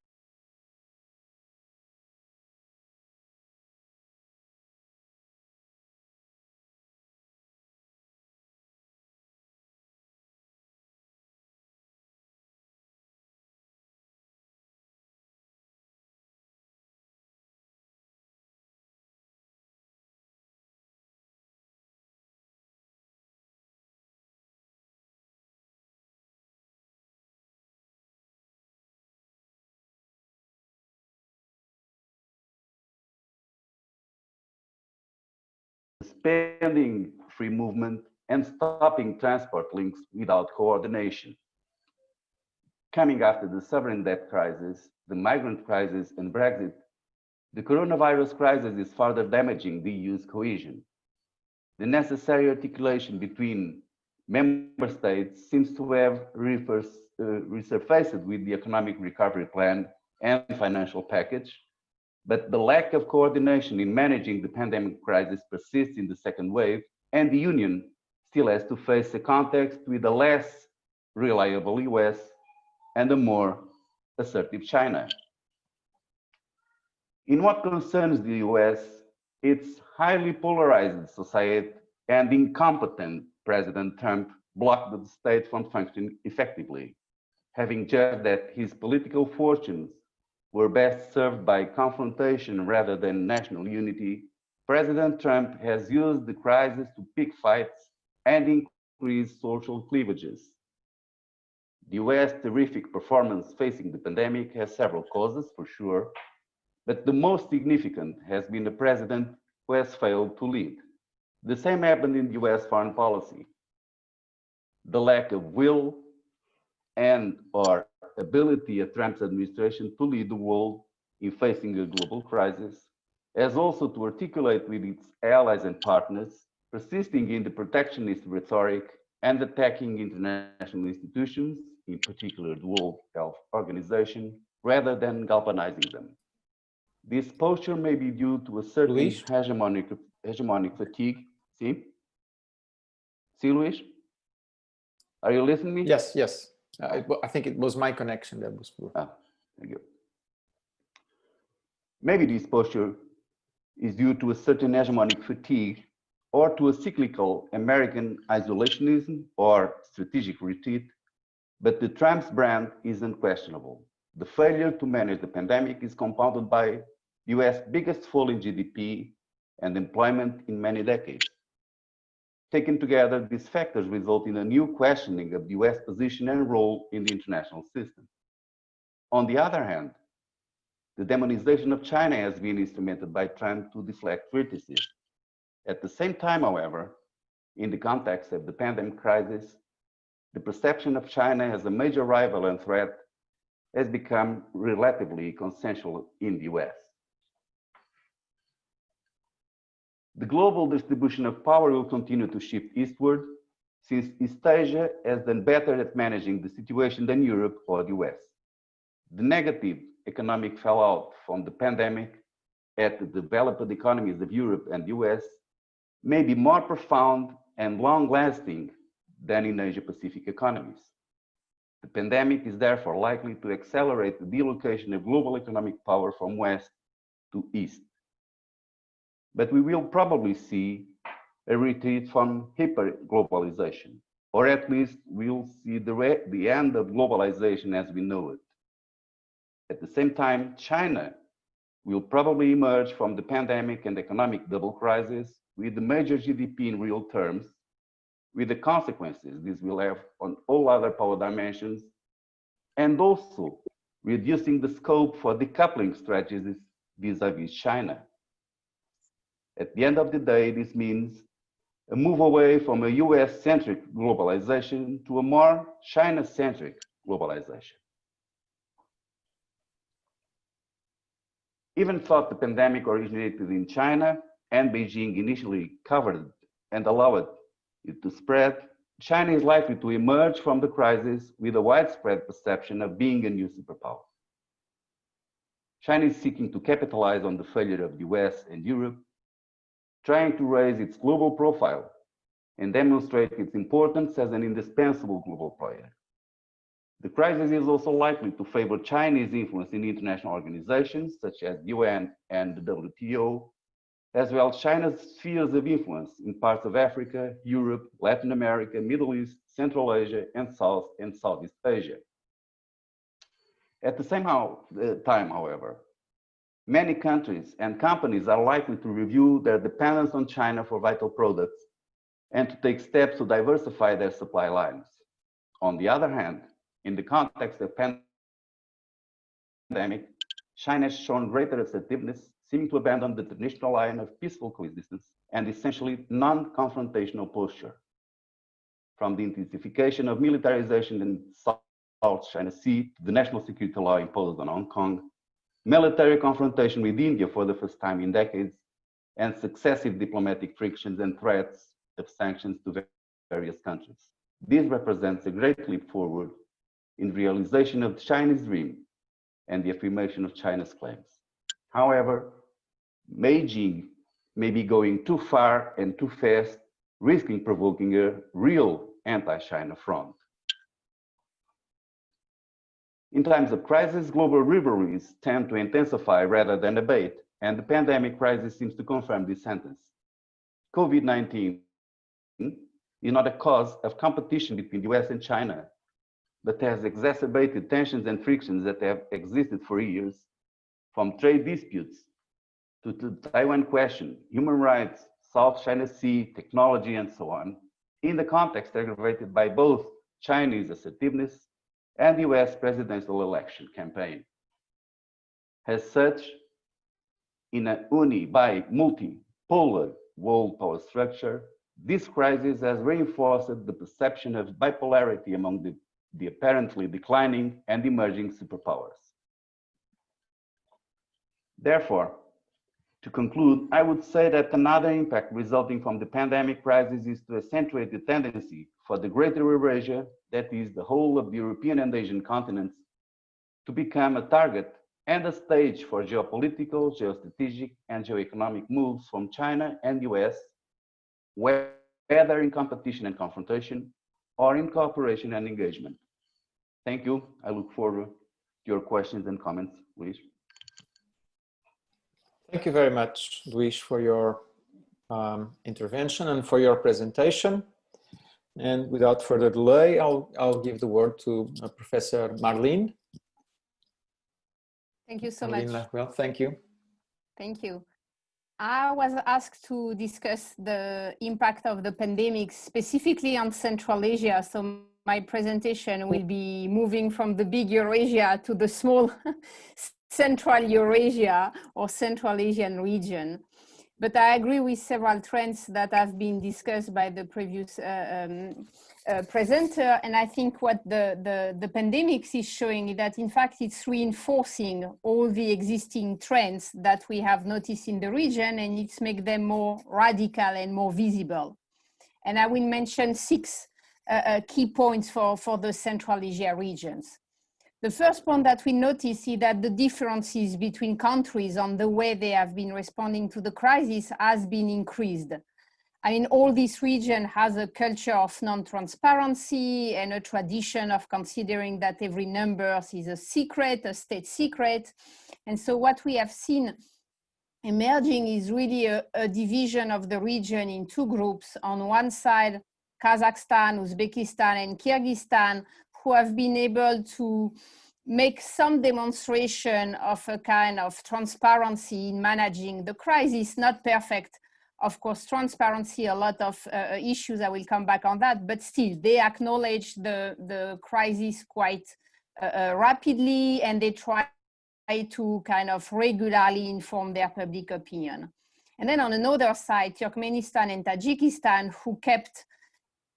suspending free movement, and stopping transport links without coordination. Coming after the sovereign debt crisis, the migrant crisis, and Brexit, the coronavirus crisis is further damaging the EU's cohesion. The necessary articulation between member states seems to have resurfaced with the economic recovery plan and financial package, but the lack of coordination in managing the pandemic crisis persists in the second wave, and the Union still has to face a context with a less reliable US and a more assertive China. In what concerns the US, its highly polarized society and incompetent President Trump blocked the state from functioning effectively, having judged that his political fortunes were best served by confrontation rather than national unity. President Trump has used the crisis to pick fights and increase social cleavages. The US terrific performance facing the pandemic has several causes, for sure, but the most significant has been a president who has failed to lead. The same happened in US foreign policy. The lack of will and/or ability of Trump's administration to lead the world in facing a global crisis, as also to articulate with its allies and partners, persisting in the protectionist rhetoric and attacking international institutions, in particular the World Health Organization, rather than galvanizing them. This posture may be due to a certain hegemonic fatigue. See, Luis? Are you listening to me? Yes, yes. I think it was my connection that was poor. Thank you. Maybe this posture is due to a certain hegemonic fatigue or to a cyclical American isolationism or strategic retreat, but the Trump's brand is unquestionable. The failure to manage the pandemic is compounded by the US biggest fall in GDP and employment in many decades. Taken together, these factors result in a new questioning of the US position and role in the international system. On the other hand, the demonization of China has been instrumented by Trump to deflect criticism. At the same time, however, in the context of the pandemic crisis, the perception of China as a major rival and threat has become relatively consensual in the US. The global distribution of power will continue to shift eastward, since East Asia has done better at managing the situation than Europe or the US. The negative economic fallout from the pandemic at the developed economies of Europe and the US may be more profound and long-lasting than in Asia-Pacific economies. The pandemic is therefore likely to accelerate the delocation of global economic power from west to east. But we will probably see a retreat from hyper-globalization, or at least we'll see the end of globalization as we know it. At the same time, China will probably emerge from the pandemic and economic double crisis with the major GDP in real terms, with the consequences this will have on all other power dimensions, and also reducing the scope for decoupling strategies vis-à-vis China. At the end of the day, this means a move away from a US-centric globalization to a more China-centric globalization. Even though the pandemic originated in China and Beijing initially covered and allowed it to spread, China is likely to emerge from the crisis with a widespread perception of being a new superpower. China is seeking to capitalize on the failure of the US and Europe, trying to raise its global profile and demonstrate its importance as an indispensable global player. The crisis is also likely to favor Chinese influence in international organizations such as the UN and the WTO, as well as China's spheres of influence in parts of Africa, Europe, Latin America, Middle East, Central Asia, and South and Southeast Asia. At the same time, however, many countries and companies are likely to review their dependence on China for vital products and to take steps to diversify their supply lines. On the other hand, in the context of pandemic, China has shown greater assertiveness, seeming to abandon the traditional line of peaceful coexistence and essentially non-confrontational posture. From the intensification of militarization in South China Sea to the national security law imposed on Hong Kong, military confrontation with India for the first time in decades, and successive diplomatic frictions and threats of sanctions to various countries. This represents a great leap forward in realization of the Chinese dream and the affirmation of China's claims. However, Beijing may be going too far and too fast, risking provoking a real anti-China front. In times of crisis, global rivalries tend to intensify rather than abate, and the pandemic crisis seems to confirm this sentence. COVID-19 is not a cause of competition between the US and China, but has exacerbated tensions and frictions that have existed for years, from trade disputes to the Taiwan question, human rights, South China Sea, technology, and so on, in the context aggravated by both Chinese assertiveness and the US presidential election campaign. As such, in a multi-polar world power structure, this crisis has reinforced the perception of bipolarity among the apparently declining and emerging superpowers. Therefore, to conclude, I would say that another impact resulting from the pandemic crisis is to accentuate the tendency for the greater Eurasia, that is the whole of the European and Asian continents, to become a target and a stage for geopolitical, geostrategic, and geoeconomic moves from China and US, whether in competition and confrontation or in cooperation and engagement. Thank you. I look forward to your questions and comments, Luis. Thank you very much, Luis, for your intervention and for your presentation. And without further delay, I'll give the word to Professor Marlene. Thank you so Marlene much. Laruelle, thank you. Thank you. I was asked to discuss the impact of the pandemic specifically on Central Asia. So my presentation will be moving from the big Eurasia to the small Central Eurasia or Central Asian region. But I agree with several trends that have been discussed by the previous presenter. And I think what the pandemic is showing is that, in fact, it's reinforcing all the existing trends that we have noticed in the region, and it's make them more radical and more visible. And I will mention 6 key points for the Central Asia regions. The first point that we notice is that the differences between countries on the way they have been responding to the crisis has been increased. I mean, all this region has a culture of non-transparency and a tradition of considering that every number is a secret, a state secret. And so what we have seen emerging is really a division of the region in 2 groups. On one side, Kazakhstan, Uzbekistan, and Kyrgyzstan, who have been able to make some demonstration of a kind of transparency in managing the crisis. Not perfect, of course, transparency, a lot of issues, I will come back on that, but still they acknowledge the crisis quite rapidly, and they try to kind of regularly inform their public opinion. And then on another side, Turkmenistan and Tajikistan, who kept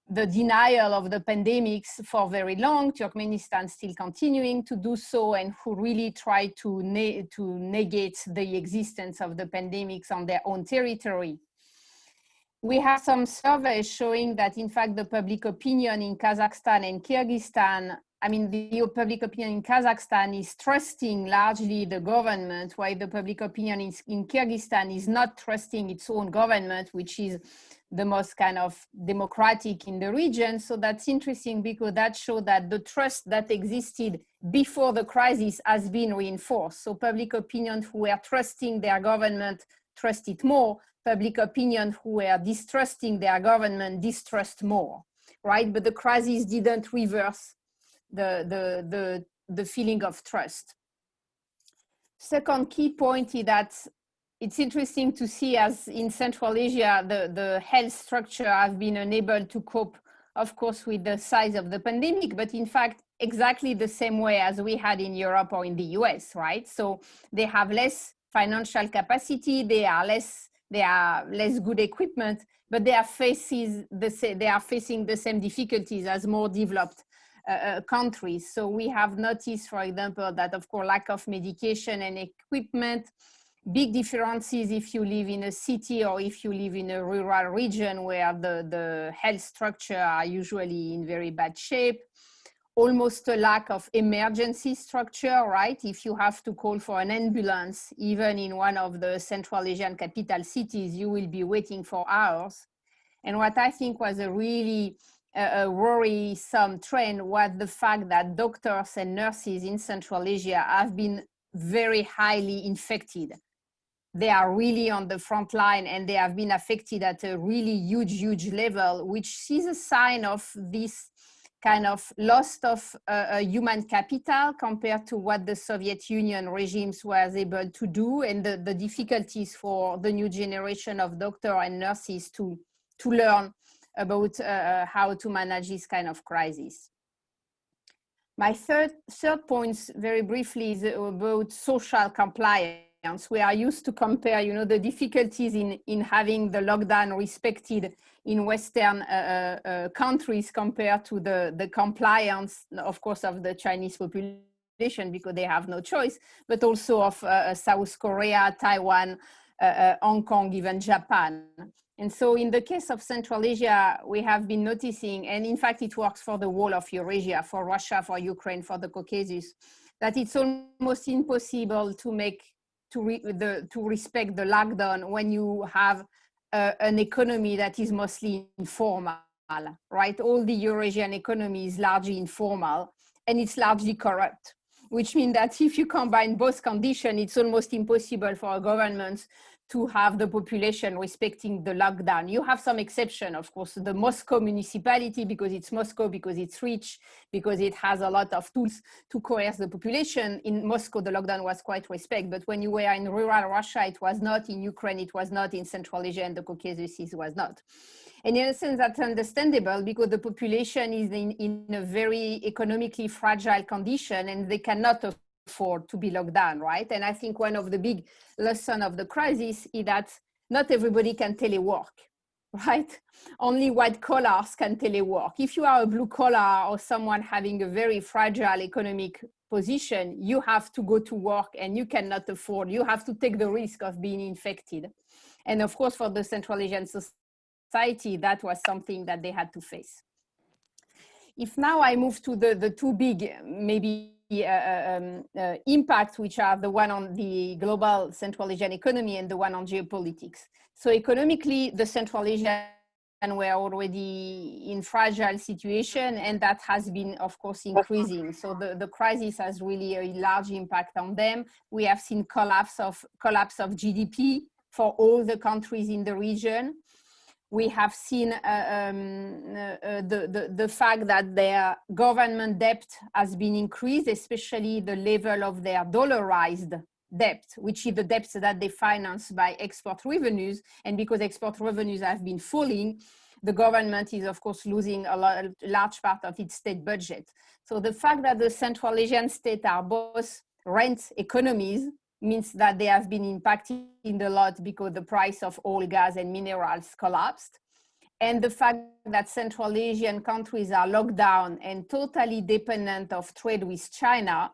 the denial of the pandemics for very long, Turkmenistan still continuing to do so, and who really try to negate the existence of the pandemics on their own territory. We have some surveys showing that, in fact, the public opinion in Kazakhstan and Kyrgyzstan, I mean, the public opinion in Kazakhstan is trusting largely the government, while the public opinion in Kyrgyzstan is not trusting its own government, which is the most kind of democratic in the region. So that's interesting because that shows that the trust that existed before the crisis has been reinforced. So public opinion who were trusting their government trust it more. Public opinion who were distrusting their government distrust more, right? But the crisis didn't reverse the feeling of trust. Second key point is that it's interesting to see, as in Central Asia, the health structure have been unable to cope, of course, with the size of the pandemic, but in fact, exactly the same way as we had in Europe or in the US, right? So they have less financial capacity, they are less good equipment, but they are facing the same difficulties as more developed countries. So we have noticed, for example, that of course lack of medication and equipment, big differences if you live in a city or if you live in a rural region where the health structure are usually in very bad shape. Almost a lack of emergency structure, right? If you have to call for an ambulance, even in one of the Central Asian capital cities, you will be waiting for hours. And what I think was a really worrisome trend was the fact that doctors and nurses in Central Asia have been very highly infected. They are really on the front line and they have been affected at a really huge level, which is a sign of this kind of loss of human capital compared to what the Soviet Union regimes was able to do, and the difficulties for the new generation of doctors and nurses to learn about how to manage this kind of crisis. My third point, very briefly, is about social compliance. We are used to compare, you know, the difficulties in having the lockdown respected in Western countries compared to the compliance, of course, of the Chinese population because they have no choice, but also of South Korea, Taiwan, Hong Kong, even Japan. And so in the case of Central Asia, we have been noticing, and in fact it works for the whole of Eurasia, for Russia, for Ukraine, for the Caucasus, that it's almost impossible to respect the lockdown when you have an economy that is mostly informal, right? All the Eurasian economy is largely informal and it's largely corrupt, which means that if you combine both conditions, it's almost impossible for a government to have the population respecting the lockdown. You have some exception, of course, the Moscow municipality, because it's Moscow, because it's rich, because it has a lot of tools to coerce the population. In Moscow, the lockdown was quite respected, but when you were in rural Russia, it was not. In Ukraine, it was not. In Central Asia and the Caucasus, it was not. And in a sense, that's understandable because the population is in a very economically fragile condition and they cannot afford to be locked down, right? And I think one of the big lessons of the crisis is that not everybody can telework, right? Only white collars can telework. If you are a blue collar or someone having a very fragile economic position, you have to go to work and you cannot afford, you have to take the risk of being infected. And of course, for the Central Asian society, that was something that they had to face. If now I move to the two big, maybe impacts, which are the one on the global Central Asian economy and the one on geopolitics. So economically, the Central Asian were already in fragile situation, and that has been, of course, increasing. So the crisis has really a large impact on them. We have seen collapse of GDP for all the countries in the region. We have seen the fact that their government debt has been increased, especially the level of their dollarized debt, which is the debts that they finance by export revenues. And because export revenues have been falling, the government is, of course, losing a large part of its state budget. So the fact that the Central Asian states are both rent economies means that they have been impacted a lot because the price of oil, gas, and minerals collapsed. And the fact that Central Asian countries are locked down and totally dependent of trade with China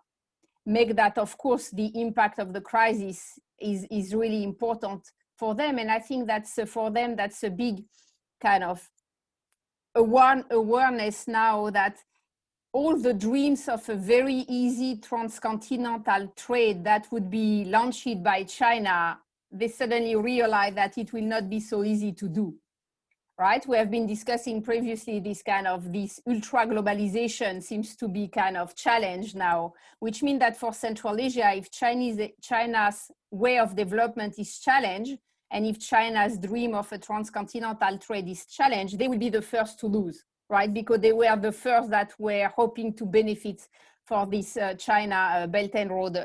make that, of course, the impact of the crisis is really important for them. And I think that's for them, that's a big kind of awareness now that all the dreams of a very easy transcontinental trade that would be launched by China, they suddenly realize that it will not be so easy to do, right? We have been discussing previously this ultra globalization seems to be kind of challenged now, which means that for Central Asia, if China's way of development is challenged, and if China's dream of a transcontinental trade is challenged, they will be the first to lose, right? Because they were the first that were hoping to benefit for this China Belt and Road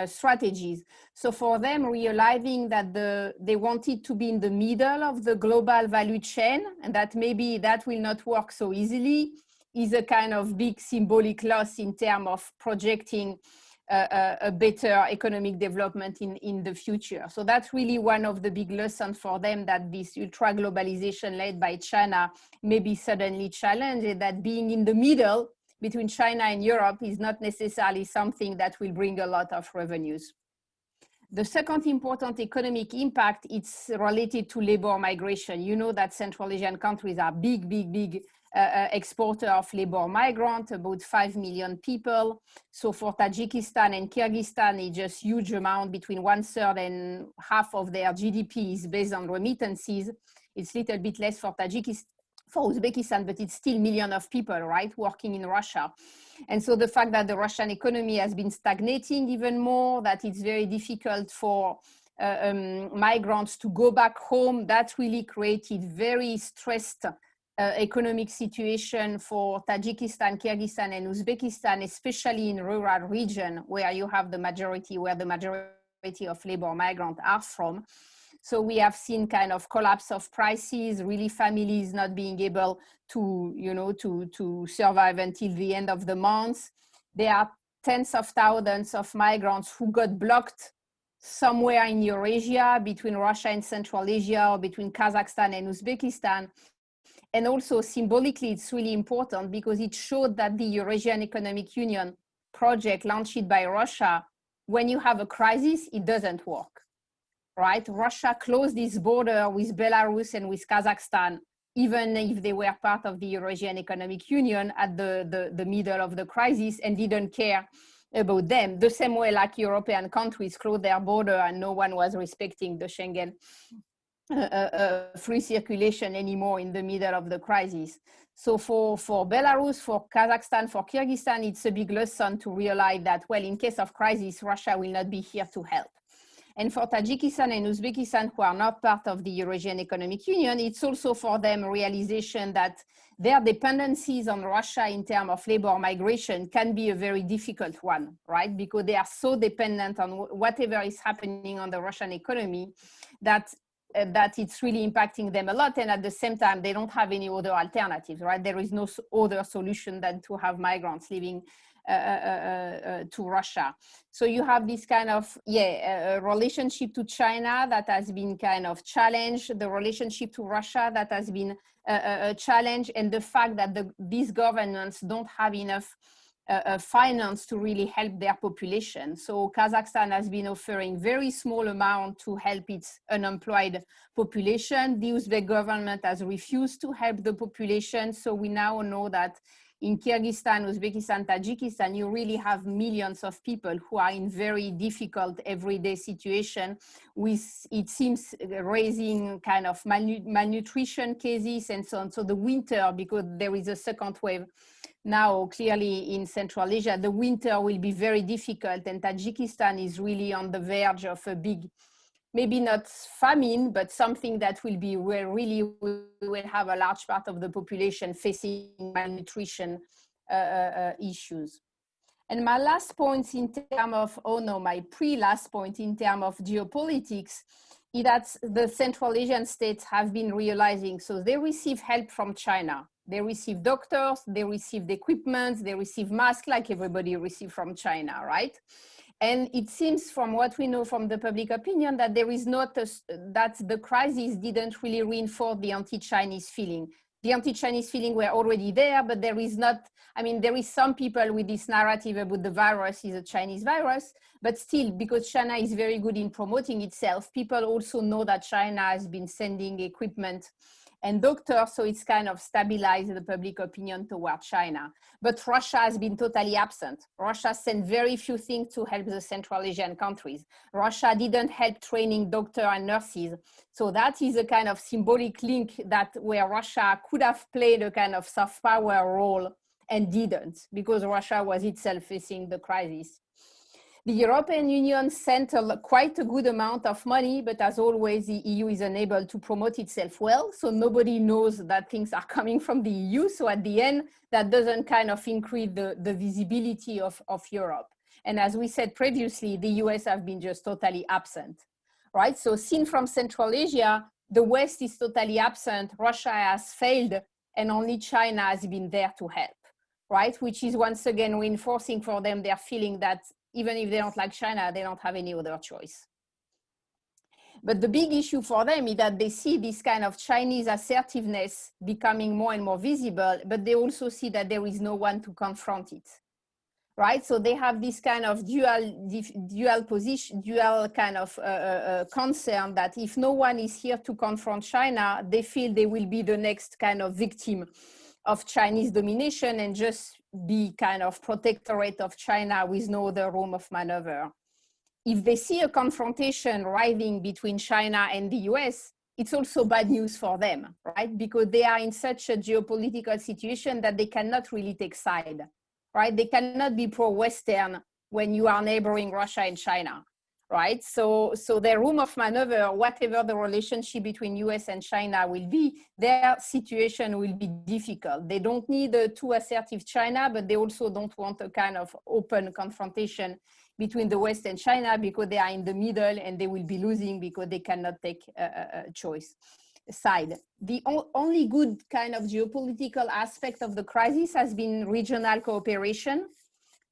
strategies. So for them, realizing that they wanted to be in the middle of the global value chain and that maybe that will not work so easily is a kind of big symbolic loss in terms of projecting a better economic development in the future. So that's really one of the big lessons for them, that this ultra globalization led by China may be suddenly challenged, that being in the middle between China and Europe is not necessarily something that will bring a lot of revenues. The second important economic impact is related to labor migration. You know that Central Asian countries are big exporter of labor migrants, about 5 million people. So for Tajikistan and Kyrgyzstan, it's just huge amount, between 1/3 and half of their GDP is based on remittances. It's a little bit less for Tajikistan, for Uzbekistan, but it's still millions of people, right, working in Russia. And so the fact that the Russian economy has been stagnating even more, that it's very difficult for migrants to go back home, that really created very stressed economic situation for Tajikistan, Kyrgyzstan, and Uzbekistan, especially in rural region where you have the majority of labor migrants are from. So we have seen kind of collapse of prices, really families not being able to, you know, to survive until the end of the month. There are tens of thousands of migrants who got blocked somewhere in Eurasia, between Russia and Central Asia, or between Kazakhstan and Uzbekistan. And also symbolically, it's really important because it showed that the Eurasian Economic Union project launched by Russia, when you have a crisis, it doesn't work, right? Russia closed its border with Belarus and with Kazakhstan, even if they were part of the Eurasian Economic Union at the middle of the crisis, and didn't care about them. The same way like European countries closed their border and no one was respecting the Schengen free circulation anymore in the middle of the crisis. So for Belarus, for Kazakhstan, for Kyrgyzstan, it's a big lesson to realize that, well, in case of crisis, Russia will not be here to help. And for Tajikistan and Uzbekistan, who are not part of the Eurasian Economic Union, it's also for them a realization that their dependencies on Russia in terms of labor migration can be a very difficult one, right? Because they are so dependent on whatever is happening on the Russian economy that it's really impacting them a lot. And at the same time, they don't have any other alternatives, right? There is no other solution than to have migrants living to Russia. So you have this kind of relationship to China that has been kind of challenged, the relationship to Russia that has been a challenge, and the fact that these governments don't have enough finance to really help their population. So Kazakhstan has been offering very small amount to help its unemployed population. The Uzbek government has refused to help the population. So we now know that in Kyrgyzstan, Uzbekistan, Tajikistan, you really have millions of people who are in very difficult everyday situation, with, it seems, raising kind of malnutrition cases and so on. So the winter, because there is a second wave now clearly in Central Asia, the winter will be very difficult, and Tajikistan is really on the verge of a big, maybe not famine, but something that will be where really we will have a large part of the population facing malnutrition issues. And my last point in terms of, my pre-last point in terms of geopolitics is that the Central Asian states have been realizing, so they receive help from China. They receive doctors, they receive equipment, they receive masks like everybody receives from China, right? And it seems from what we know from the public opinion that there is not, that the crisis didn't really reinforce the anti-Chinese feeling. The anti-Chinese feeling were already there, but there is not, I mean, there is some people with this narrative about the virus is a Chinese virus, but still, because China is very good in promoting itself, people also know that China has been sending equipment and doctors, so it's kind of stabilized the public opinion toward China. But Russia has been totally absent. Russia sent very few things to help the Central Asian countries. Russia didn't help training doctors and nurses. So that is a kind of symbolic link that where Russia could have played a kind of soft power role and didn't, because Russia was itself facing the crisis. The European Union sent quite a good amount of money, but as always, the EU is unable to promote itself well. So nobody knows that things are coming from the EU. So at the end, that doesn't kind of increase the visibility of Europe. And as we said previously, the US have been just totally absent, right? So seen from Central Asia, the West is totally absent, Russia has failed, and only China has been there to help, right? Which is once again reinforcing for them their feeling that even if they don't like China, they don't have any other choice. But the big issue for them is that they see this kind of Chinese assertiveness becoming more and more visible, but they also see that there is no one to confront it, right? So they have this kind of dual position, dual kind of concern that if no one is here to confront China, they feel they will be the next kind of victim of Chinese domination and just be kind of protectorate of China with no other room of maneuver. If they see a confrontation rising between China and the US, it's also bad news for them, right? Because they are in such a geopolitical situation that they cannot really take side, right? They cannot be pro-Western when you are neighboring Russia and China, right? So their room of maneuver, whatever the relationship between US and China will be, their situation will be difficult. They don't need a too assertive China, but they also don't want a kind of open confrontation between the West and China because they are in the middle and they will be losing because they cannot take a choice side. The only good kind of geopolitical aspect of the crisis has been regional cooperation.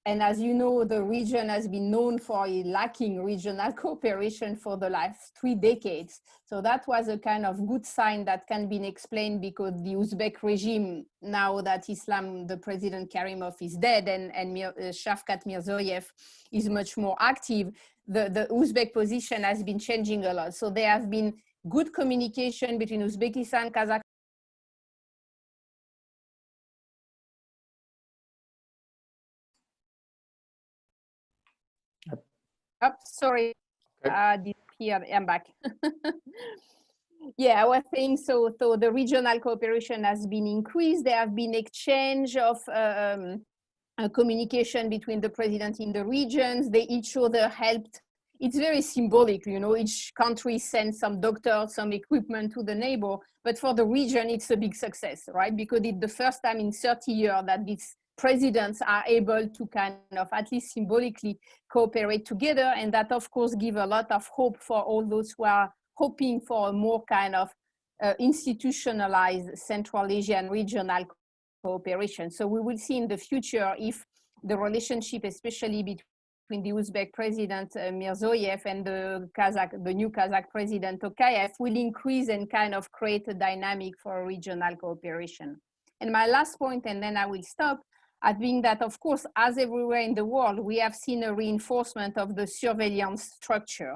And as you know, the region has been known for lacking regional cooperation for the last 3 decades. So that was a kind of good sign that can be explained because the Uzbek regime, now that Islam, the President Karimov is dead and Shavkat Mirziyoyev is much more active, the Uzbek position has been changing a lot. So there have been good communication between Uzbekistan, Kazakhstan. Oh, sorry, disappeared. I'm back. Yeah, I was saying so the regional cooperation has been increased. There have been exchange of communication between the president in the regions. They each other helped. It's very symbolic, you know, each country sends some doctors, some equipment to the neighbor, but for the region, it's a big success, right? Because it's the first time in 30 years that these presidents are able to kind of at least symbolically cooperate together. And that of course give a lot of hope for all those who are hoping for a more kind of institutionalized Central Asian regional cooperation. So we will see in the future if the relationship, especially between the Uzbek president Mirziyoyev and the new Kazakh president Tokayev will increase and kind of create a dynamic for regional cooperation. And my last point, and then I will stop, I think that, of course, as everywhere in the world, we have seen a reinforcement of the surveillance structure.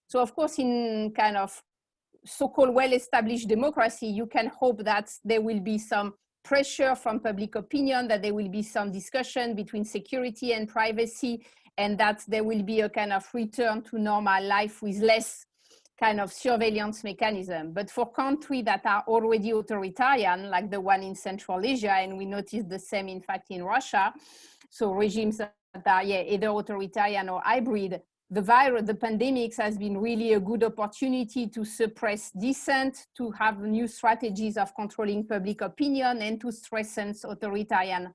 So, of course, in kind of so-called well-established democracy, you can hope that there will be some pressure from public opinion, that there will be some discussion between security and privacy, and that there will be a kind of return to normal life with less kind of surveillance mechanism. But for countries that are already authoritarian, like the one in Central Asia, and we notice the same, in fact, in Russia, so regimes that are either authoritarian or hybrid, the pandemics has been really a good opportunity to suppress dissent, to have new strategies of controlling public opinion, and to strengthen authoritarian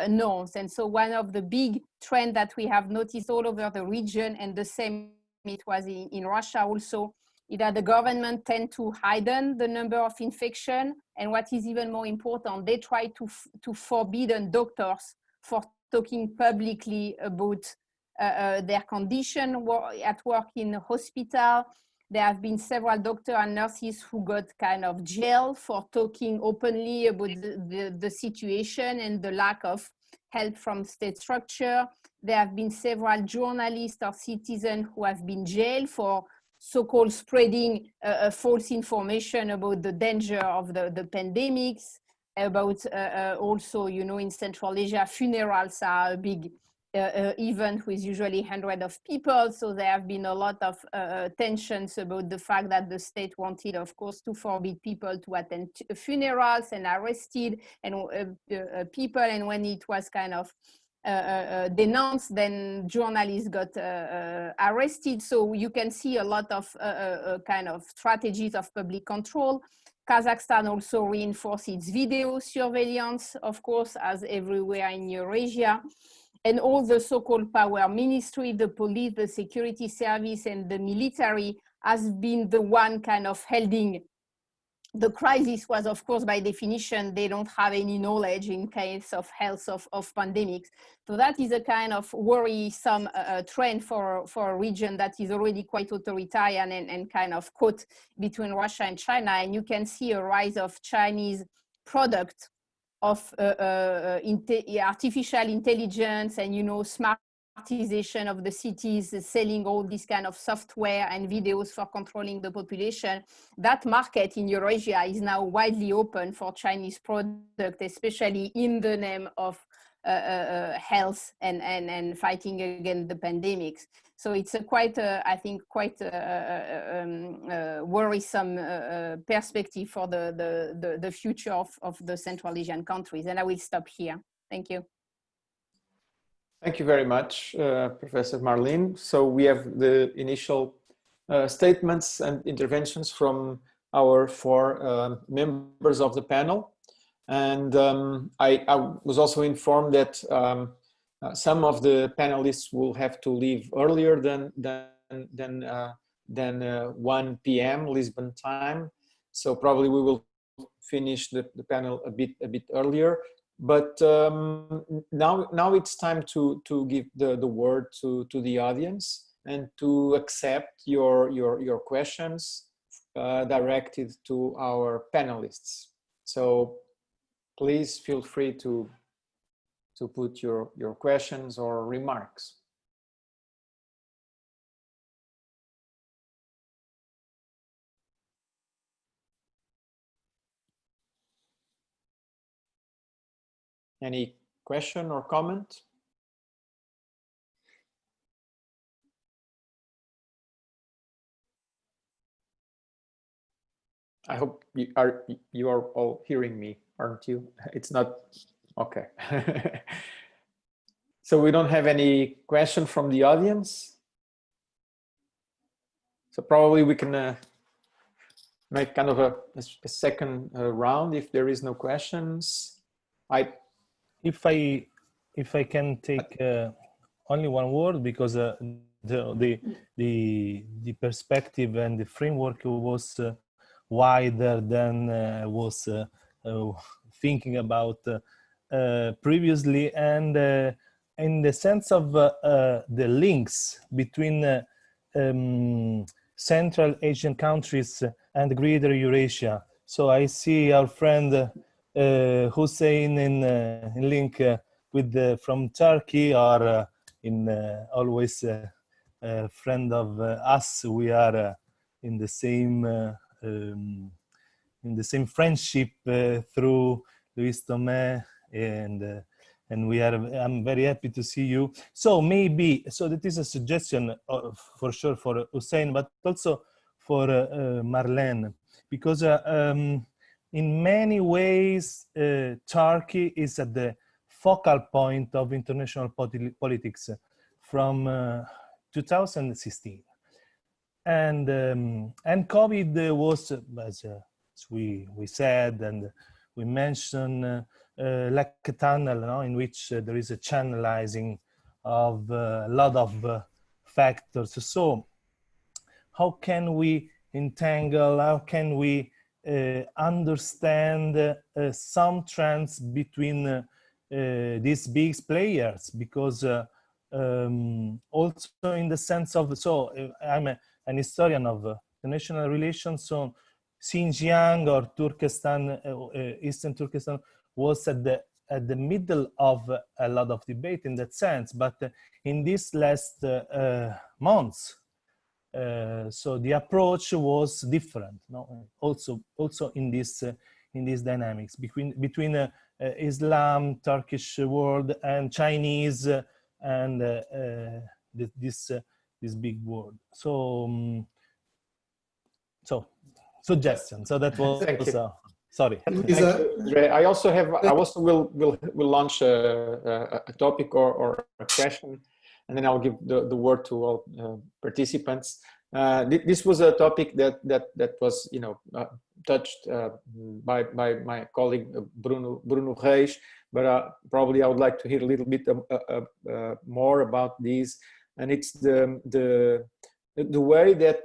norms. And so one of the big trends that we have noticed all over the region, and the same it was in Russia also, is that the government tend to heighten the number of infection, and what is even more important, they try to forbid doctors for talking publicly about their condition at work in hospital. There have been several doctors and nurses who got kind of jailed for talking openly about the situation and the lack of help from state structure. There have been several journalists or citizens who have been jailed for so-called spreading false information about the danger of the pandemics, about also, you know, in Central Asia, funerals are a big event with usually hundreds of people. So there have been a lot of tensions about the fact that the state wanted, of course, to forbid people to attend funerals and arrested and people. And when it was kind of denounced, then journalists got arrested. So you can see a lot of kind of strategies of public control. Kazakhstan also reinforced its video surveillance, of course, as everywhere in Eurasia. And all the so-called power ministry, the police, the security service, and the military has been the one kind of holding the crisis was, of course, by definition, they don't have any knowledge in case of health of pandemics. So that is a kind of worrisome trend for a region that is already quite authoritarian and kind of caught between Russia and China. And you can see a rise of Chinese product of artificial intelligence and, you know, smartization of the cities, selling all this kind of software and videos for controlling the population. That market in Eurasia is now widely open for Chinese product, especially in the name of health and fighting against the pandemics. So it's a quite, I think, quite worrisome perspective for the future of the Central Asian countries. And I will stop here. Thank you. Thank you very much, Professor Marlene. So we have the initial statements and interventions from our 4 members of the panel. And I was also informed that some of the panelists will have to leave earlier than 1 p.m. Lisbon time. So probably we will finish the panel a bit earlier. But now it's time to give the word to the audience and to accept your questions directed to our panelists. So please feel free to put your questions or remarks. Any question or comment? I hope you are all hearing me, aren't you? It's not okay. So we don't have any question from the audience. So probably we can make kind of a second round if there is no questions. If I can take only one word, because the perspective and the framework was wider than I was thinking about previously, and in the sense of the links between Central Asian countries and Greater Eurasia. So I see our friend Hussein in link with from Turkey, or in always a friend of us. We are in the same friendship through Luis Tomé, and we are. I'm very happy to see you. So maybe that is a suggestion for sure for Hussein, but also for Marlene, because in many ways Turkey is at the focal point of international politics from 2016, and COVID was, as we said and we mentioned, like a tunnel, no? In which there is a channelizing of a lot of factors. So how can we entangle, how can we understand some trends between these big players? Because also in the sense of, so I'm an historian of international relations, so Xinjiang or Turkestan, Eastern Turkestan, was at the middle of a lot of debate in that sense. But in these last months, so the approach was different. No? Also in this dynamics between Islam, Turkish world, and Chinese, and this big world. So suggestion. So that was sorry. I also will launch a topic or a question, and then I'll give the word to all participants. This was a topic that was, touched by my colleague Bruno Reis, but probably I would like to hear a little bit more about these. And it's the the way that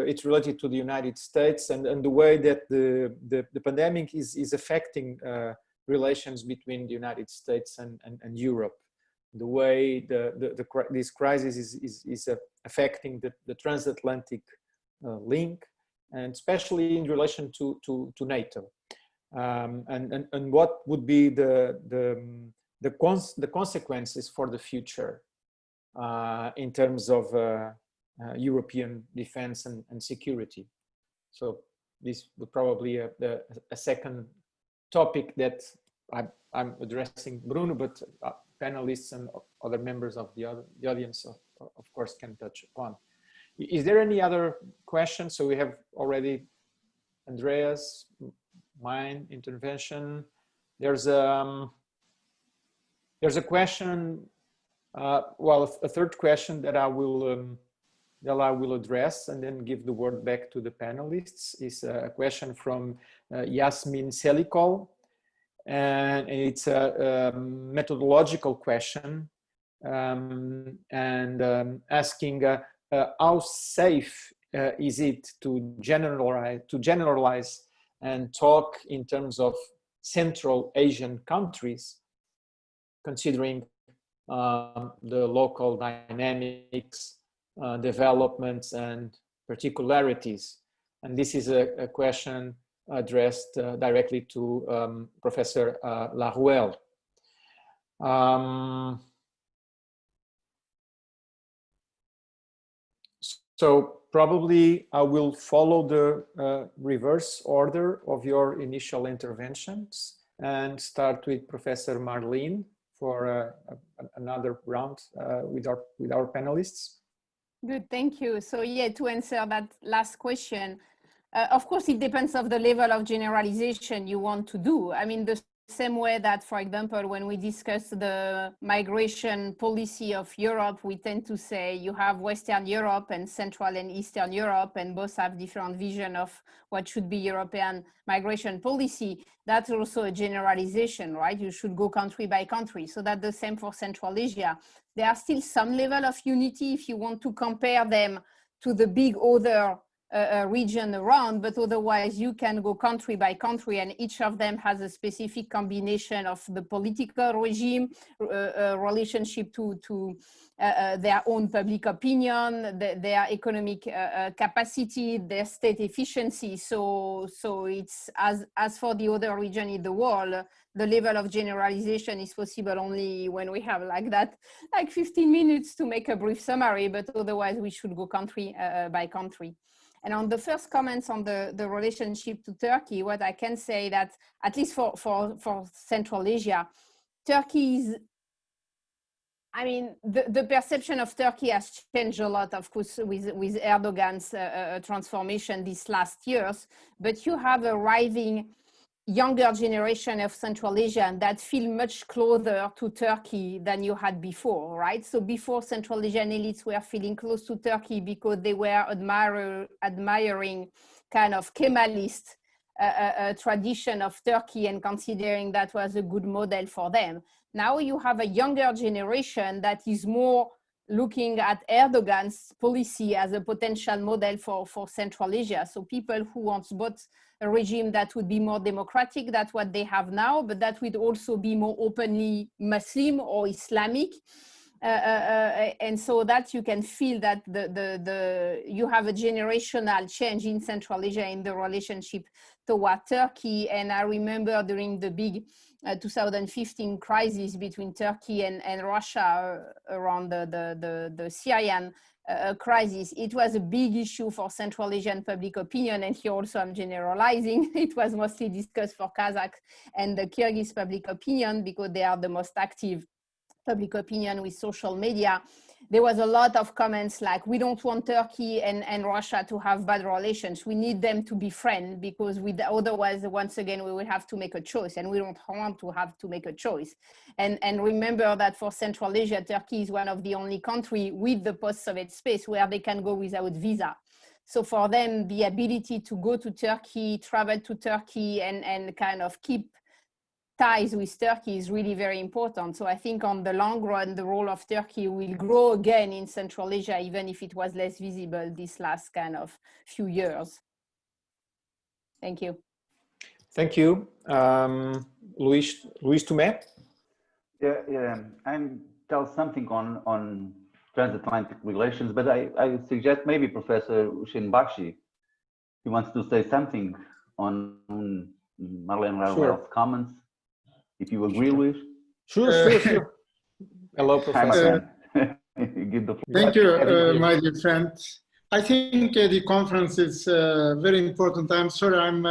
it's related to the United States and the way that the pandemic is affecting relations between the United States and Europe. The way this crisis is affecting the transatlantic link, and especially in relation to NATO. And what would be the consequences for the future in terms of European defense and security. So this would probably a second topic that I'm addressing Bruno, but panelists and other members of the audience, of course, can touch upon. Is there any other questions? So we have already Andrea's, mine, intervention. There's a question, well, a third question that I will address and then give the word back to the panelists. Is a question from Yasmin Selikol, and it's a methodological question, and asking how safe is it to generalize and talk in terms of Central Asian countries, considering the local dynamics, developments and particularities. And this is a question addressed directly to Professor Laruelle. So probably I will follow the reverse order of your initial interventions and start with Professor Marlene for another round with our panelists. Good, thank you. So yeah, to answer that last question, of course, it depends on the level of generalization you want to do. I mean, the same way that, for example, when we discuss the migration policy of Europe, we tend to say you have Western Europe and Central and Eastern Europe, and both have different vision of what should be European migration policy. That's also a generalization, right? You should go country by country. So that's the same for Central Asia. There are still some level of unity if you want to compare them to the big other region around, but otherwise you can go country by country, and each of them has a specific combination of the political regime, relationship to their own public opinion, their economic capacity, their state efficiency. So it's as for the other region in the world, the level of generalization is possible only when we have like 15 minutes to make a brief summary, but otherwise we should go country by country. And on the first comments on the relationship to Turkey, what I can say that, at least for Central Asia, Turkey is, I mean, the perception of Turkey has changed a lot, of course, with Erdogan's transformation these last years, but you have a rising younger generation of Central Asian that feel much closer to Turkey than you had before, right? So before, Central Asian elites were feeling close to Turkey because they were admiring kind of Kemalist tradition of Turkey and considering that was a good model for them. Now you have a younger generation that is more looking at Erdogan's policy as a potential model for Central Asia. So people who want both a regime that would be more democratic than what they have now, but that would also be more openly Muslim or Islamic. And so that you can feel that you have a generational change in Central Asia in the relationship toward Turkey. And I remember during the big 2015 crisis between Turkey and Russia around the Syrian crisis, it was a big issue for Central Asian public opinion. And here also I'm generalizing. It was mostly discussed for Kazakhs and the Kyrgyz public opinion because they are the most active public opinion with social media. There was a lot of comments like, we don't want Turkey and Russia to have bad relations. We need them to be friends because otherwise, once again, we will have to make a choice, and we don't want to have to make a choice. And remember that for Central Asia, Turkey is one of the only countries with the post-Soviet space where they can go without visa. So for them, the ability to go to Turkey, travel to Turkey, and kind of keep ties with Turkey is really very important. So I think on the long run, the role of Turkey will grow again in Central Asia, even if it was less visible this last kind of few years. Thank you. Thank you. Luis Tomé? Yeah, and tell something on transatlantic relations, but I suggest maybe Professor Hussein Bakshi, he wants to say something on Marlene Laruelle's comments, if you agree, Luis. Sure. Hello, Professor. Give the floor. Thank you, my dear friend. I think the conference is very important. I'm sorry I'm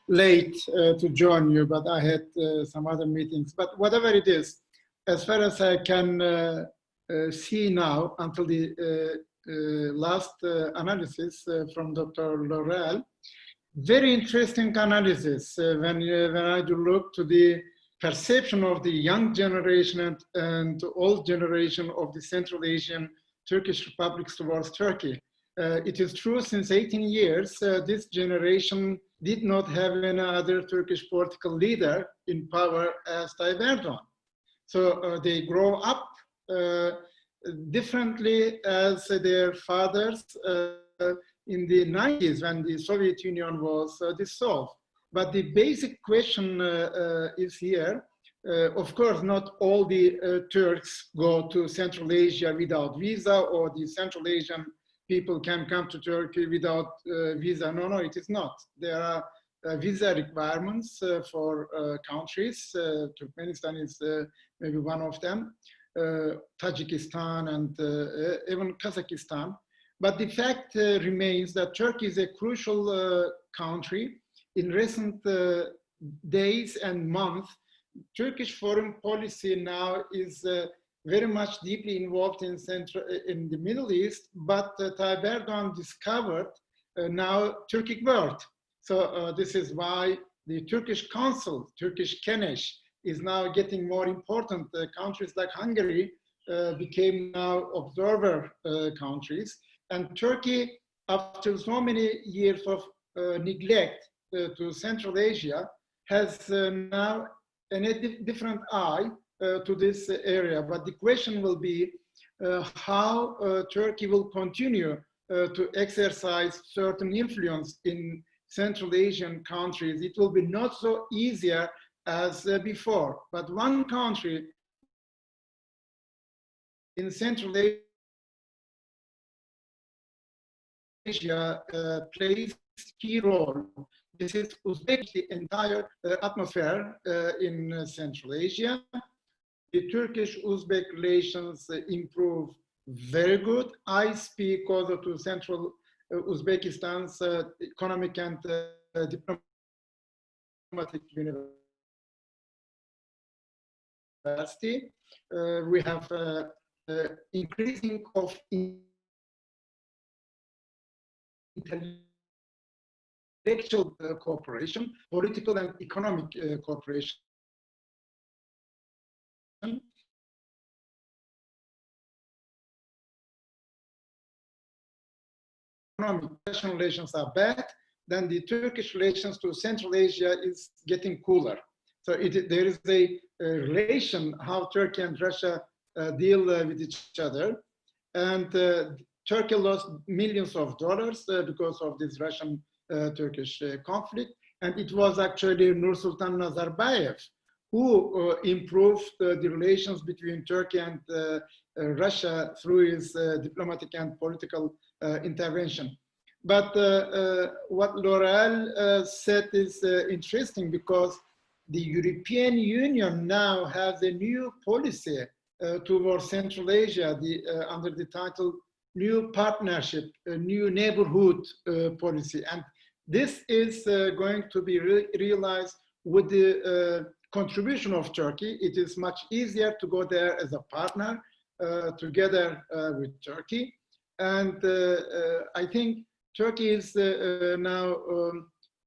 late to join you, but I had some other meetings. But whatever it is, as far as I can see now, until the last analysis from Dr. Laruelle, very interesting analysis when I do look to the perception of the young generation and old generation of the Central Asian Turkish republics towards Turkey. It is true, since 18 years, this generation did not have any other Turkish political leader in power as Tayyip Erdogan. So they grow up differently as their fathers in the 90s when the Soviet Union was dissolved. But the basic question is here. Of course, not all the Turks go to Central Asia without visa, or the Central Asian people can come to Turkey without visa. No, it is not. There are visa requirements for countries. Turkmenistan is maybe one of them, Tajikistan and even Kazakhstan. But the fact remains that Turkey is a crucial country. In recent days and months, Turkish foreign policy now is very much deeply involved in the Middle East, but Tayyip Erdogan discovered now Turkic world. So this is why the Turkish Council, Turkish Kenesh, is now getting more important. Countries like Hungary became now observer countries. And Turkey, after so many years of neglect to Central Asia, has now a different eye to this area. But the question will be how Turkey will continue to exercise certain influence in Central Asian countries. It will be not so easier as before. But one country in Central Asia plays key role. This is Uzbek, the entire atmosphere in Central Asia. The Turkish-Uzbek relations improve very good. I speak also to Central Uzbekistan's economic and diplomatic university. We have increasing of intellectual cooperation, political and economic cooperation. International relations are bad, then the Turkish relations to Central Asia is getting cooler. So there is a relation how Turkey and Russia deal with each other. And Turkey lost millions of dollars because of this Russian-Turkish conflict. And it was actually Nursultan Nazarbayev who improved the relations between Turkey and Russia through his diplomatic and political intervention. But what Laruelle said is interesting, because the European Union now has a new policy towards Central Asia under the title New Partnership, a New Neighborhood policy. And this is going to be realized with the contribution of Turkey. It is much easier to go there as a partner together with Turkey. And I think Turkey is now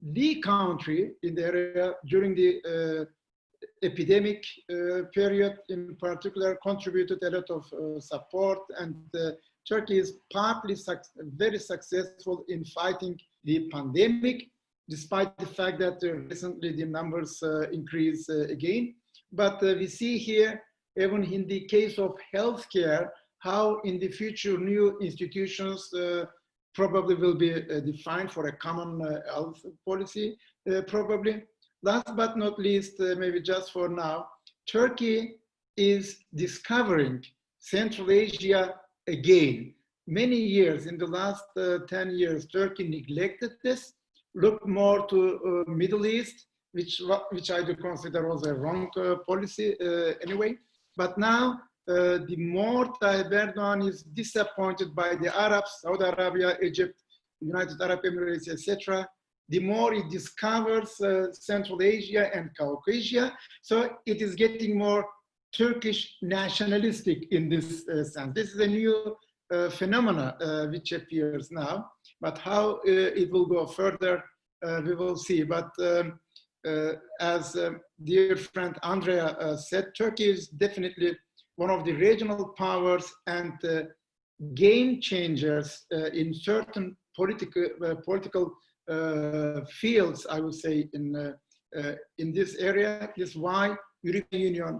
the country in the area during the epidemic period in particular, contributed a lot of support, and Turkey is partly very successful in fighting the pandemic. despite the fact that recently the numbers increase again. But we see here, even in the case of healthcare, how in the future new institutions probably will be defined for a common health policy, probably. Last but not least, maybe just for now, Turkey is discovering Central Asia again. Many years, in the last 10 years, Turkey neglected this, looked more to Middle East, which I do consider was a wrong policy anyway. But now, the more Tayyip Erdogan is disappointed by the Arabs, Saudi Arabia, Egypt, United Arab Emirates, etc., the more it discovers Central Asia and Caucasia. So it is getting more Turkish nationalistic in this sense. This is a new phenomena which appears now, but how it will go further, we will see. But as dear friend Andrea said, Turkey is definitely one of the regional powers and game changers in certain political fields, I would say, in this area. This is why European Union,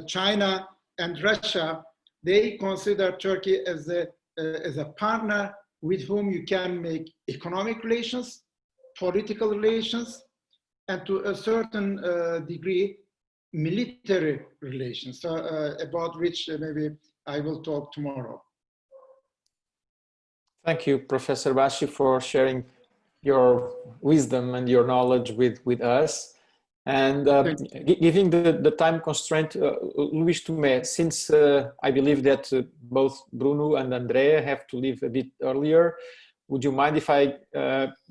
China, and Russia, they consider Turkey as a partner with whom you can make economic relations, political relations, and to a certain degree, military relations, about which maybe I will talk tomorrow. Thank you, Professor Bashi, for sharing your wisdom and your knowledge with us. And giving the time constraint, Luís Tomé, since I believe that both Bruno and Andrea have to leave a bit earlier, would you mind if I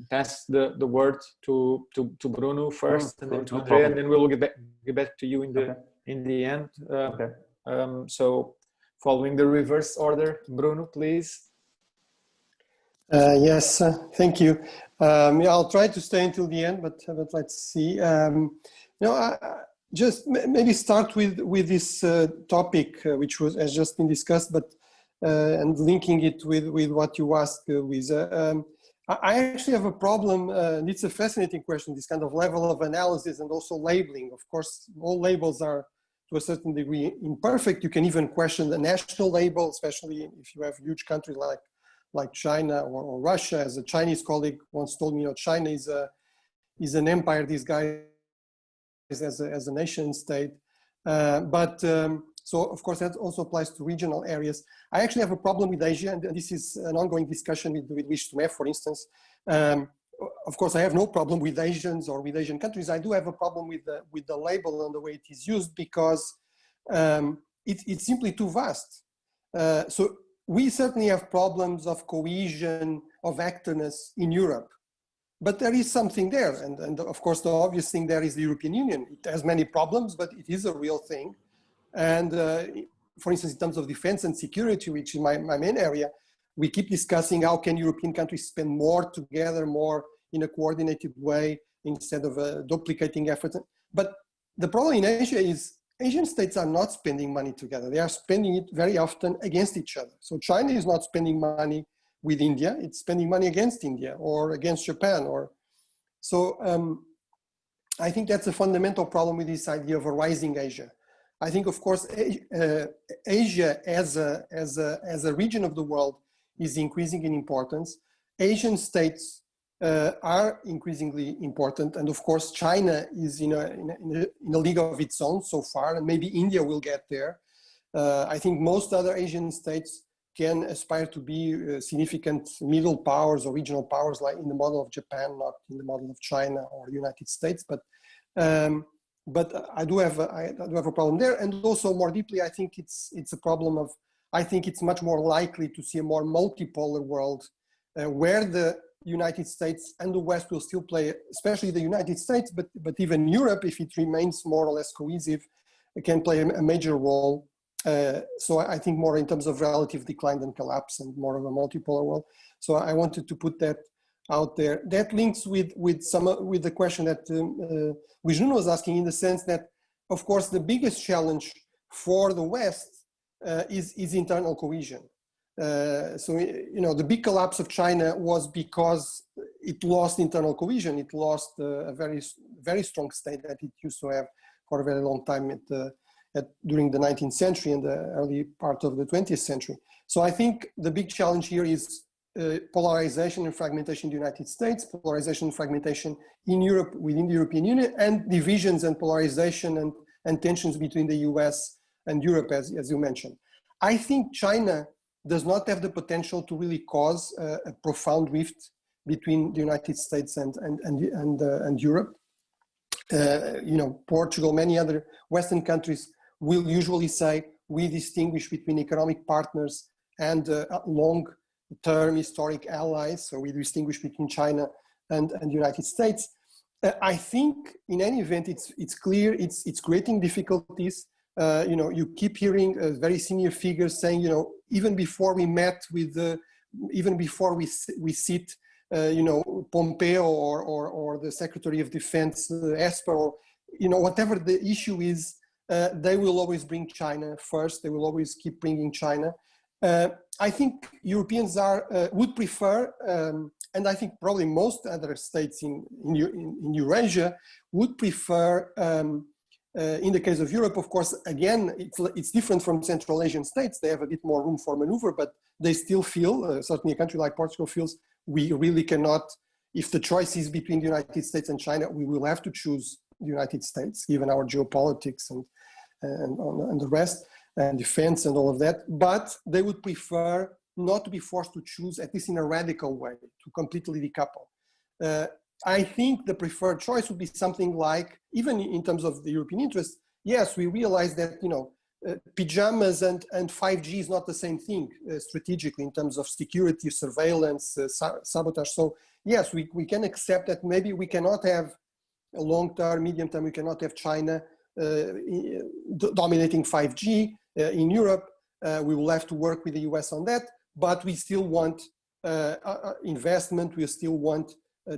pass the word to Bruno first, and then to Andrea, and then we'll get back to you in the end. So following the reverse order, Bruno, please. Yes, thank you. Yeah, I'll try to stay until the end, but let's see. Just maybe start with this topic, which has just been discussed, but and linking it with what you asked, Luisa. I actually have a problem, and it's a fascinating question, this kind of level of analysis and also labeling. Of course, all labels are to a certain degree imperfect. You can even question the national label, especially if you have huge countries like China or Russia. As a Chinese colleague once told me, China is an empire disguised as a nation state. So of course that also applies to regional areas. I actually have a problem with Asia, and this is an ongoing discussion with Luís Tomé, for instance. Of course, I have no problem with Asians or with Asian countries. I do have a problem with the label and the way it is used, because it's simply too vast. So we certainly have problems of cohesion, of actedness in Europe. But there is something there. And of course, the obvious thing there is the European Union. It has many problems, but it is a real thing. And for instance, in terms of defense and security, which is my main area, we keep discussing how can European countries spend more together, more in a coordinated way, instead of duplicating efforts. But the problem in Asia is Asian states are not spending money together. They are spending it very often against each other. So China is not spending money with India, it's spending money against India or against Japan. So I think that's a fundamental problem with this idea of a rising Asia. I think, of course, Asia as a region of the world is increasing in importance. Asian states are increasingly important. And of course, China is in a league of its own so far, and maybe India will get there. I think most other Asian states can aspire to be significant middle powers or regional powers, like in the model of Japan, not in the model of China or United States. But I do have a problem there. And also more deeply, I think it's a problem of, I think it's much more likely to see a more multipolar world where the United States and the West will still play, especially the United States, but even Europe, if it remains more or less cohesive, it can play a major role. So I think more in terms of relative decline than collapse, and more of a multipolar world. So I wanted to put that out there. That links with the question that Nuno was asking, in the sense that, of course, the biggest challenge for the West is internal cohesion. So the big collapse of China was because it lost internal cohesion. It lost a very strong state that it used to have for a very long time during the 19th century and the early part of the 20th century. So I think the big challenge here is polarization and fragmentation in the United States, polarization and fragmentation in Europe, within the European Union, and divisions and polarization and tensions between the US and Europe, as you mentioned. I think China does not have the potential to really cause a profound rift between the United States and Europe. You know, Portugal, many other Western countries will usually say we distinguish between economic partners and long-term historic allies. So we distinguish between China and the United States. I think in any event, it's clear it's creating difficulties. You know, you keep hearing very senior figures saying, you know, even before we met with even before we sit, you know, Pompeo or the Secretary of Defense, Esper, or, you know, whatever the issue is, they will always bring China first. They will always keep bringing China. I think Europeans would prefer, and I think probably most other states in Eurasia would prefer, in the case of Europe, of course, again, it's different from Central Asian states. They have a bit more room for maneuver, but they still feel, certainly a country like Portugal feels, we really cannot, if the choice is between the United States and China, we will have to choose the United States, given our geopolitics and the rest, and defense and all of that. But they would prefer not to be forced to choose, at least in a radical way, to completely decouple. I think the preferred choice would be something like, even in terms of the European interest, yes, we realize that, you know, pajamas and 5G is not the same thing strategically in terms of security, surveillance, sabotage. So yes, we can accept that maybe we cannot have a long-term, medium-term, we cannot have China dominating 5G in Europe. We will have to work with the US on that, but we still want investment, we still want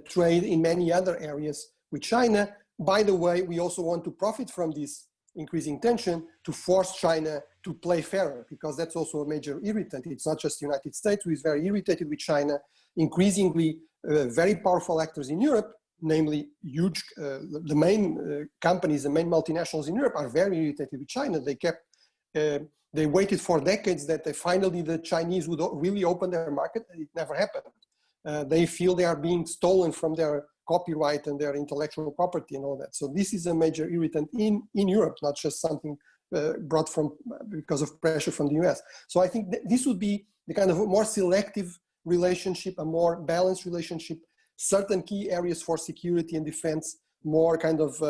trade in many other areas with China. By the way, we also want to profit from this increasing tension to force China to play fairer, because that's also a major irritant. It's not just the United States who is very irritated with China. Increasingly, very powerful actors in Europe, namely huge, the main companies, the main multinationals in Europe are very irritated with China. They waited for decades that finally the Chinese would really open their market, and it never happened. They feel they are being stolen from their copyright and their intellectual property and all that. So this is a major irritant in Europe, not just something brought from because of pressure from the US. So I think this would be the kind of a more selective relationship, a more balanced relationship, certain key areas for security and defense, more kind of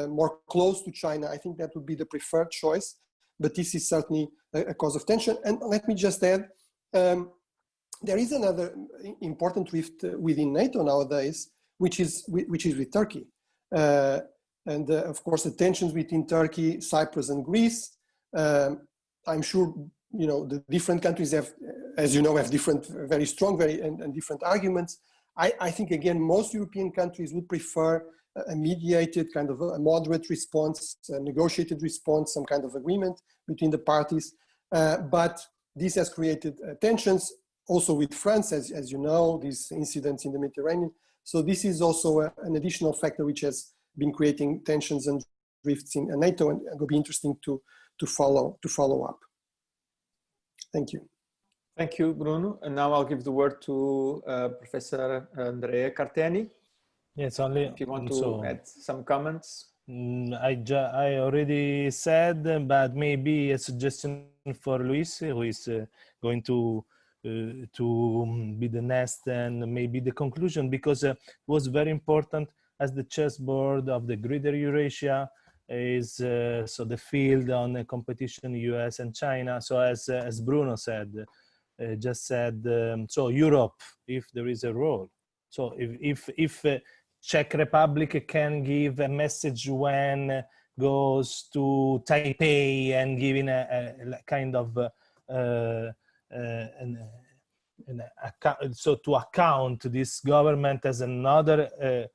more close to China. I think that would be the preferred choice, but this is certainly a cause of tension. And let me just add, there is another important rift within NATO nowadays, which is with Turkey. And of course, the tensions between Turkey, Cyprus, and Greece. I'm sure, you know, the different countries have, as you know, have different, very strong, and different arguments. I think, again, most European countries would prefer a mediated kind of a moderate response, a negotiated response, some kind of agreement between the parties. But this has created tensions also with France, as you know, these incidents in the Mediterranean. So this is also an additional factor which has been creating tensions and rifts in NATO, and it will be interesting to follow up. Thank you. Thank you, Bruno. And now I'll give the word to Professor Andrea Carteny. Yes, only if you want to add some comments. I already said, but maybe a suggestion for Luis, who is going to be the next and maybe the conclusion, because it was very important as the chessboard of the greater Eurasia is so the field on the competition US and China. So as Bruno said, just said, so Europe, if there is a role. So if Czech Republic can give a message when goes to Taipei and giving a kind of so to account this government as another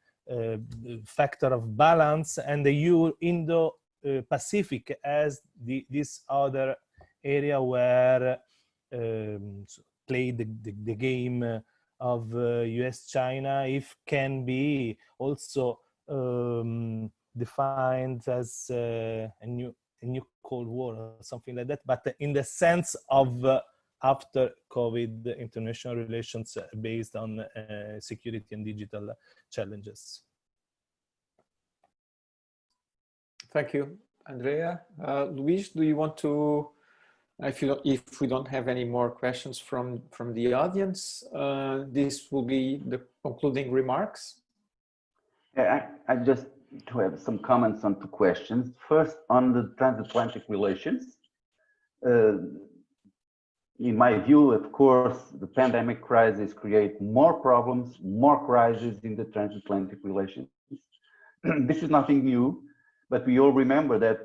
factor of balance, and the Indo-Pacific as this other area where play the game of US-China, if can be also defined as a new Cold War or something like that, but in the sense of after COVID international relations based on security and digital challenges. Thank you, Andrea. Luis, do you want to, if we don't have any more questions from the audience, this will be the concluding remarks. Yeah, I just to have some comments on two questions. First, on the transatlantic relations. In my view, of course, the pandemic crisis creates more problems, more crises in the transatlantic relations. This is nothing new, but we all remember that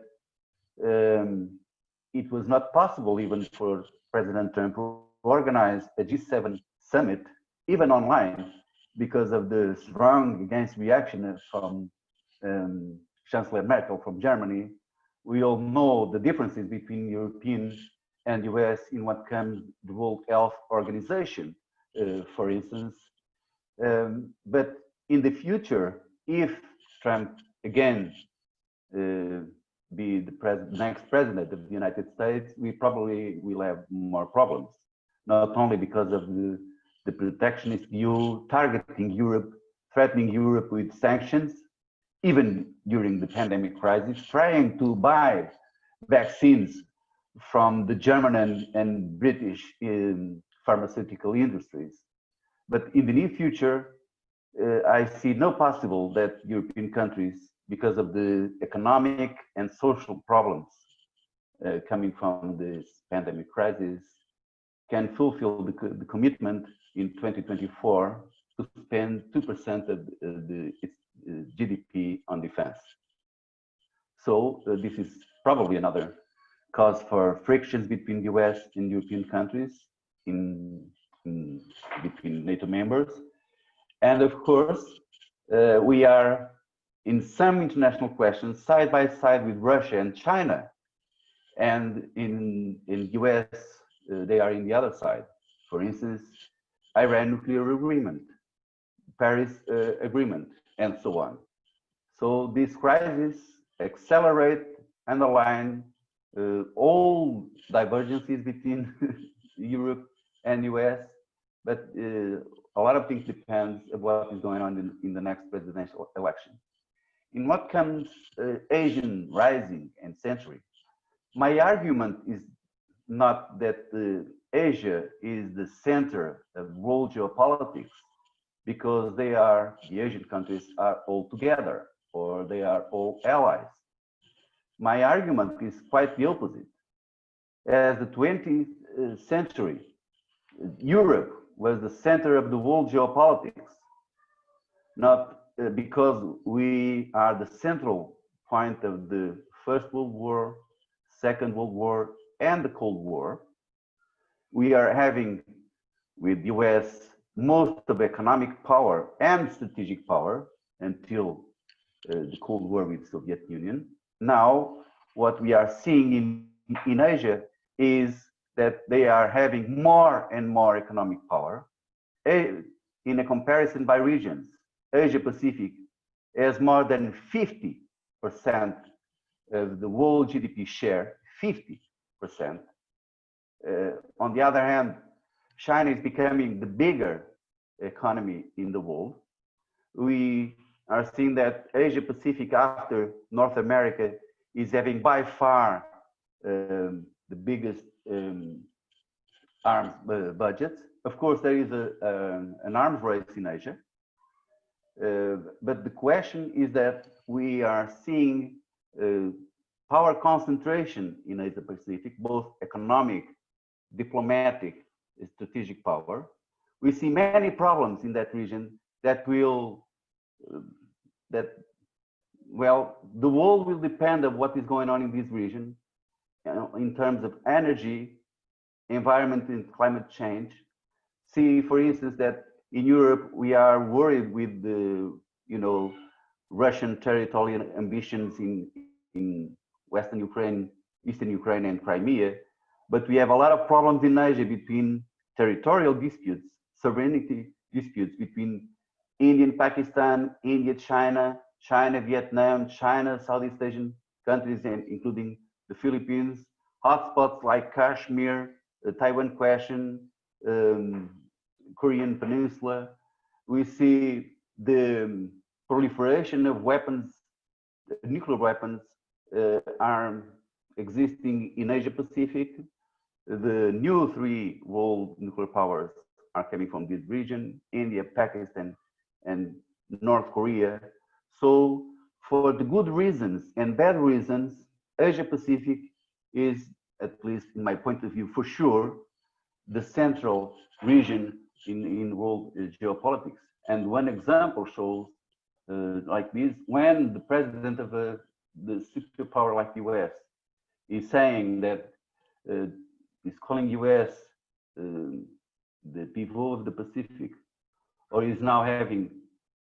it was not possible even for President Trump to organize a G7 summit, even online, because of the strong against reaction from Chancellor Merkel from Germany. We all know the differences between European and US in what comes the World Health Organization, for instance. But in the future, if Trump again be the next president of the United States, we probably will have more problems, not only because of the protectionist view targeting Europe, threatening Europe with sanctions, even during the pandemic crisis, trying to buy vaccines from the German and British pharmaceutical industries. But in the near future, I see no possible that European countries, because of the economic and social problems coming from this pandemic crisis, can fulfill the commitment in 2024 to spend 2% of its GDP on defense. So this is probably another cause for frictions between US and European countries between NATO members. And of course, we are in some international questions side by side with Russia and China. And in US, they are in the other side. For instance, Iran nuclear agreement, Paris agreement, and so on. So this crisis accelerate, underline all divergences between Europe and US, but a lot of things depends on what is going on in the next presidential election. In what comes Asian rising and century, my argument is not that Asia is the center of world geopolitics, because the Asian countries are all together, or they are all allies. My argument is quite the opposite. As the 20th century, Europe was the center of the world geopolitics, not because we are the central point of the First World War, Second World War, and the Cold War. We are having with US most of economic power and strategic power until the Cold War with the Soviet Union. Now, what we are seeing in Asia is that they are having more and more economic power. In a comparison by regions, Asia Pacific has more than 50% of the world GDP share, 50%. On the other hand, China is becoming the bigger economy in the world. We are seeing that Asia Pacific, after North America, is having by far the biggest arms budgets. Of course, there is an arms race in Asia. But the question is that we are seeing power concentration in Asia Pacific, both economic, diplomatic, strategic power. We see many problems in that region that well, the world will depend on what is going on in this region in terms of energy, environment, and climate change. See, for instance, that in Europe, we are worried with the, Russian territorial ambitions in Western Ukraine, Eastern Ukraine, and Crimea. But we have a lot of problems in Asia between territorial disputes, sovereignty disputes between India and Pakistan, India, China, China, Vietnam, China, Southeast Asian countries, and including the Philippines, hotspots like Kashmir, the Taiwan question, Korean Peninsula. We see the proliferation of weapons, nuclear weapons, are existing in Asia Pacific. The new three world nuclear powers are coming from this region: India, Pakistan, and North Korea. So for the good reasons and bad reasons, Asia Pacific is, at least in my point of view, for sure, the central region in world geopolitics. And one example shows like this, when the president of the superpower like US is saying that is calling US the pivot of the Pacific, or is now having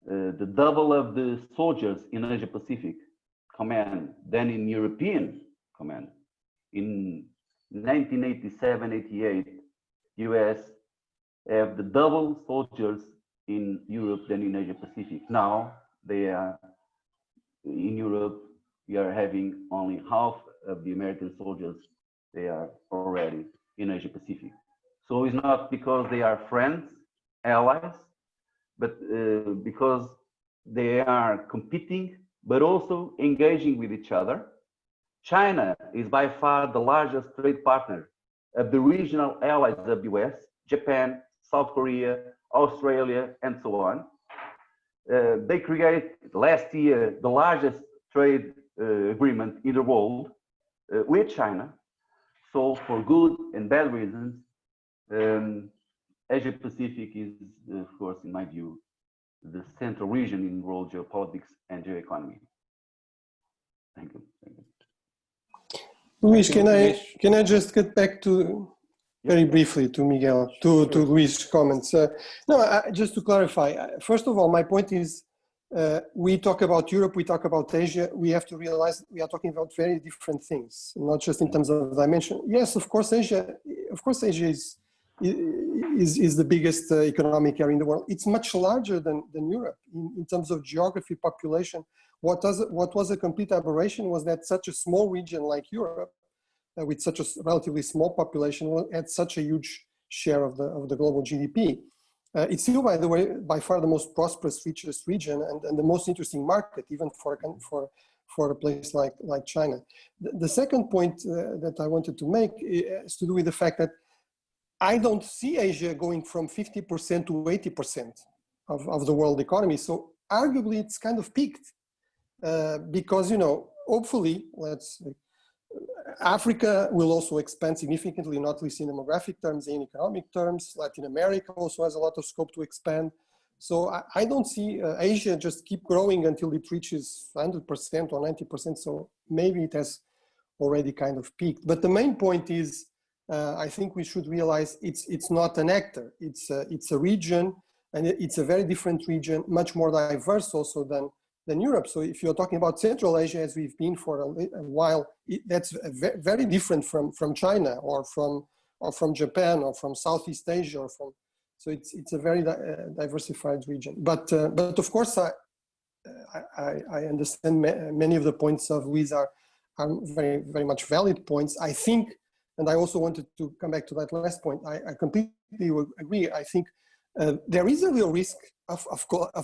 the double of the soldiers in Asia Pacific command than in European command. In 1987-88, US have the double soldiers in Europe than in Asia Pacific. Now they are in Europe. We are having only half of the American soldiers. They are already in Asia Pacific. So it's not because they are friends, allies, but because they are competing, but also engaging with each other. China is by far the largest trade partner of the regional allies of the US, Japan, South Korea, Australia, and so on. They created last year the largest trade agreement in the world with China. So for good and bad reasons, Asia Pacific is, of course, in my view, the central region in world geopolitics and geoeconomy. Thank you. Thank you. Luis, can I just get back to very briefly to Miguel, to Luis' comments? No, just to clarify, first of all, my point is, we talk about Europe, we talk about Asia, we have to realize we are talking about very different things, not just in terms of dimension. Yes, of course, Asia is the biggest economic area in the world. It's much larger than Europe in terms of geography, population. What was a complete aberration was that such a small region like Europe, with such a relatively small population, had such a huge share of the global GDP. It's still, by the way, by far the most prosperous, richest region and the most interesting market, even for a place like China. The second point that I wanted to make is to do with the fact that I don't see Asia going from 50% to 80% of the world economy. So arguably it's kind of peaked because, you know, hopefully, Africa will also expand significantly, not least in demographic terms, in economic terms. Latin America also has a lot of scope to expand. So I don't see Asia just keep growing until it reaches 100% or 90%. So maybe it has already kind of peaked. But the main point is, I think we should realize it's not an actor. It's a region, and it's a very different region, much more diverse also than Europe. So if you're talking about Central Asia, as we've been for a while, that's very different from China or from Japan or from Southeast Asia or from. So it's a very diversified region. But of course, I understand many of the points of Luis are very, very much valid points. I think, and I also wanted to come back to that last point. I completely agree. I think there is a real risk of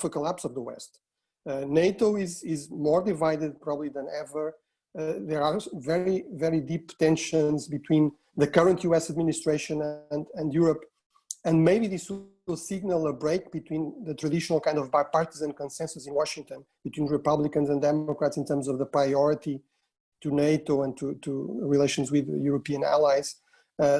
a collapse of the West. NATO is more divided probably than ever. There are very, very deep tensions between the current US administration and Europe. And maybe this will signal a break between the traditional kind of bipartisan consensus in Washington between Republicans and Democrats in terms of the priority to NATO and to relations with European allies.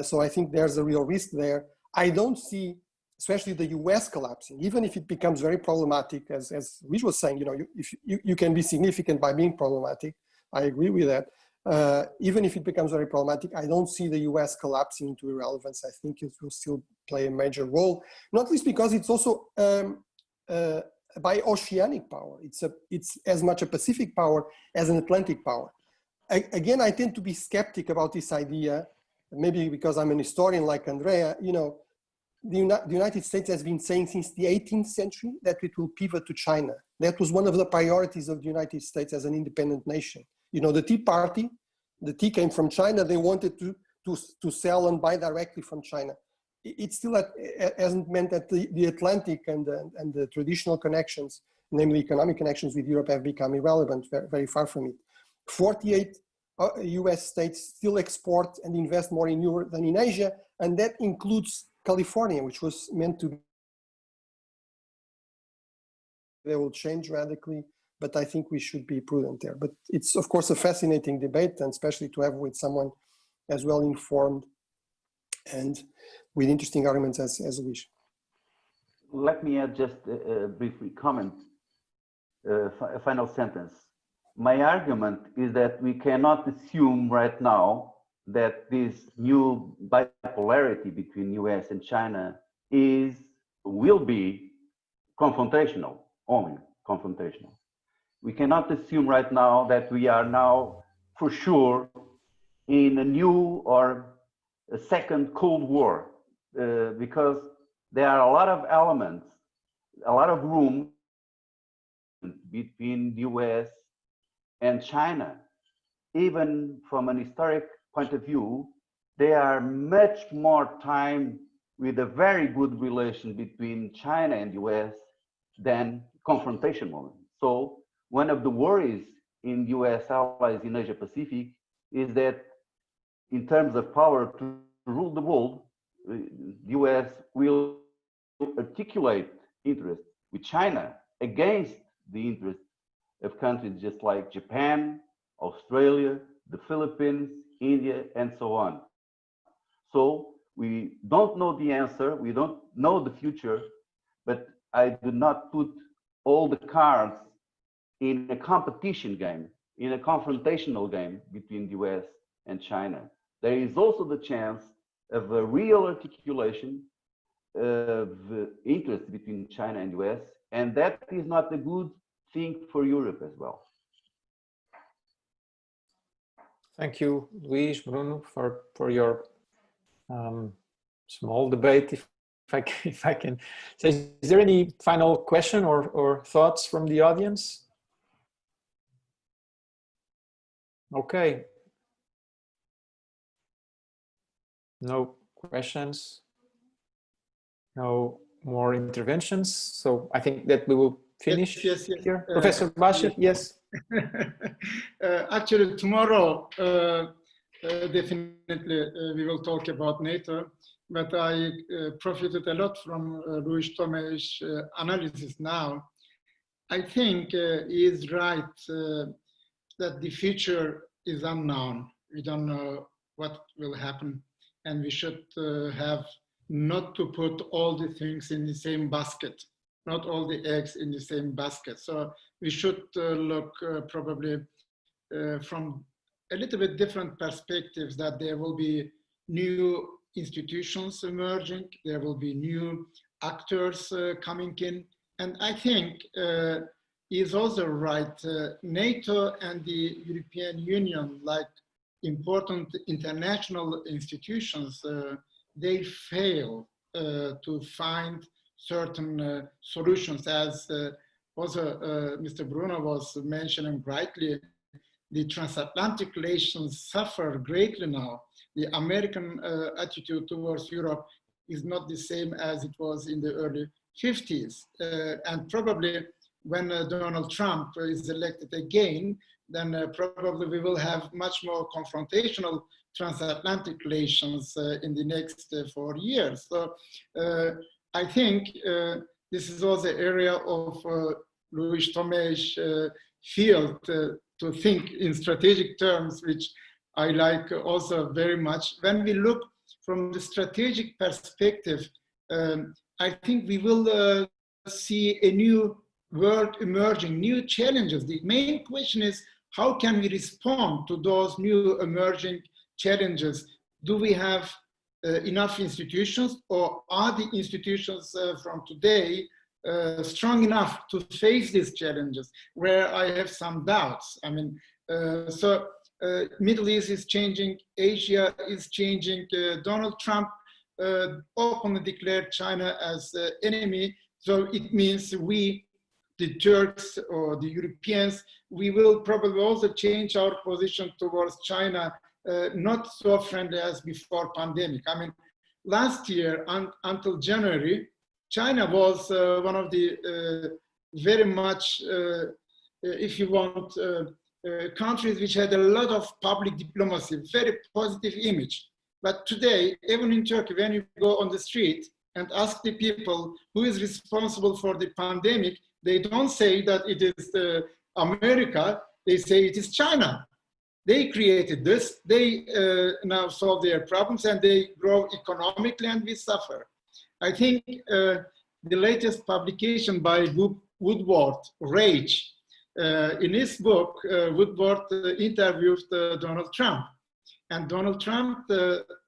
So I think there's a real risk there. I don't see, especially the US collapsing, even if it becomes very problematic, as Luis was saying, you know, if you can be significant by being problematic. I agree with that. Even if it becomes very problematic, I don't see the US collapsing into irrelevance. I think it will still play a major role, not least because it's also by oceanic power. It's as much a Pacific power as an Atlantic power. Again, I tend to be skeptic about this idea, maybe because I'm an historian like Andrea. You know, the United States has been saying since the 18th century that it will pivot to China. That was one of the priorities of the United States as an independent nation. You know, the Tea Party, the tea came from China. They wanted to sell and buy directly from China. It still hasn't meant that the Atlantic and the traditional connections, namely economic connections with Europe, have become irrelevant, very, very far from it. 48 US states still export and invest more in Europe than in Asia, and that includes California, which was meant to be. They will change radically, but I think we should be prudent there. But it's, of course, a fascinating debate, and especially to have with someone as well informed and with interesting arguments as Luis. Let me add just a brief comment, a final sentence. My argument is that we cannot assume right now that this new bipolarity between US and China will be confrontational, only confrontational. We cannot assume right now that we are now for sure in a new or a second Cold War, because there are a lot of elements, a lot of room between the US and China. Even from an historic point of view, there are much more time with a very good relation between China and the US than confrontational. So one of the worries in US allies in Asia Pacific is that in terms of power to rule the world, the US will articulate interests with China against the interests of countries just like Japan, Australia, the Philippines, India, and so on. So we don't know the answer, we don't know the future, but I do not put all the cards in a competition game, in a confrontational game between the US and China. There is also the chance of a real articulation of interest between China and US, and that is not a good thing for Europe as well. Thank you, Luis, Bruno, for your small debate, if I can say. Is there any final question or thoughts from the audience? Okay. No questions, no more interventions. So I think that we will finish yes. here. Professor Basha, yes. Actually, tomorrow, definitely we will talk about NATO, but I profited a lot from Luis Tomei's analysis now. I think he is right that the future is unknown. We don't know what will happen, and we should have not to put all the things in the same basket, not all the eggs in the same basket. So we should look probably from a little bit different perspectives, that there will be new institutions emerging, there will be new actors coming in. And I think is also right, NATO and the European Union, like important international institutions, they fail to find certain solutions, as also Mr. Bruno was mentioning rightly. The transatlantic relations suffer greatly now. The American attitude towards Europe is not the same as it was in the early 50s. And probably when Donald Trump is elected again, then probably we will have much more confrontational transatlantic relations in the next 4 years. So I think this is also the area of Luis Tomei's field to think in strategic terms, which I like also very much. When we look from the strategic perspective, I think we will see a new world emerging, new challenges. The main question is, how can we respond to those new emerging challenges? Do we have enough institutions, or are the institutions from today strong enough to face these challenges? Where I have some doubts. I mean, Middle East is changing, Asia is changing. Donald Trump openly declared China as enemy. So it means we, the Turks or the Europeans, we will probably also change our position towards China, not so friendly as before pandemic. I mean, last year until January, China was one of the very much, if you want, countries which had a lot of public diplomacy, very positive image. But today, even in Turkey, when you go on the street and ask the people who is responsible for the pandemic, they don't say that it is America, they say it is China. They created this, they now solve their problems and they grow economically and we suffer. I think the latest publication by Woodward, Reis, in his book, Woodward interviewed Donald Trump. And Donald Trump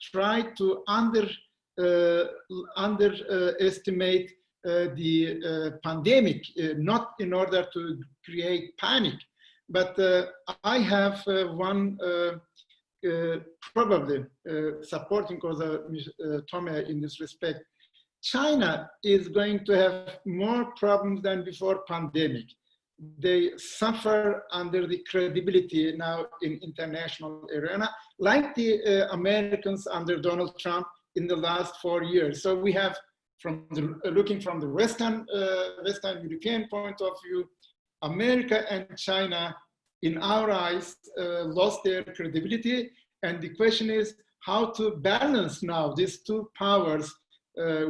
tried to underestimate the pandemic, not in order to create panic. But I have one probably supporting Tome in this respect. China is going to have more problems than before pandemic. They suffer under the credibility now in international arena, like the Americans under Donald Trump in the last 4 years. So we have, looking from the Western European point of view, America and China, in our eyes, lost their credibility. And the question is how to balance now these two powers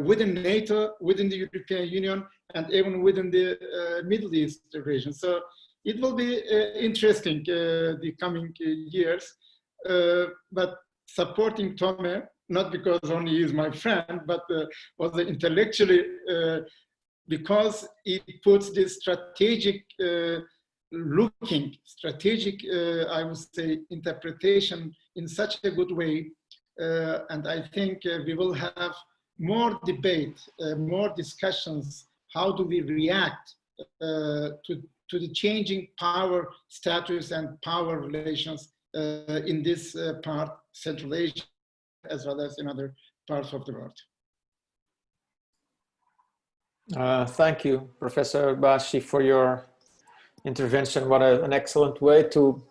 within NATO, within the European Union, and even within the Middle East region. So it will be interesting the coming years, but supporting Tome, not because only he is my friend, but also intellectually, because it puts this strategic I would say, interpretation in such a good way. And I think we will have more debate, more discussions. How do we react to the changing power status and power relations in this part, Central Asia, as well as in other parts of the world? Thank you, Professor Bashi, for your intervention. What an excellent way to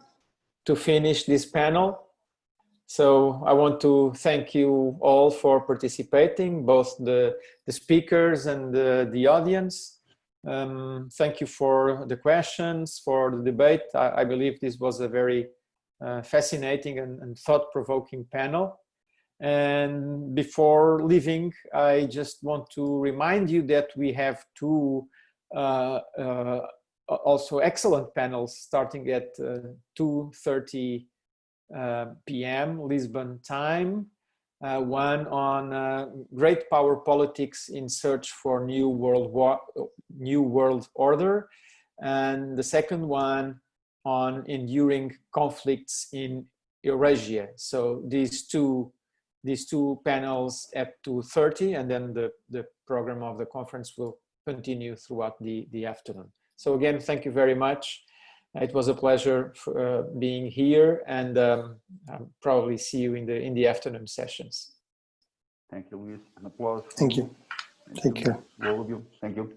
finish this panel. So I want to thank you all for participating, both the speakers and the audience. Thank you for the questions, for the debate. I believe this was a very fascinating and thought-provoking panel. And before leaving, I just want to remind you that we have two also excellent panels starting at 2:30 p.m. Lisbon time. One on great power politics in search for new world order, and the second one on enduring conflicts in Eurasia. So these two panels at 2:30, and then the program of the conference will continue throughout the afternoon. So again, thank you very much. It was a pleasure being here, and I'll probably see you in the afternoon sessions. Thank you, Luis. An applause. Thank you. Take care. All of you. Thank you.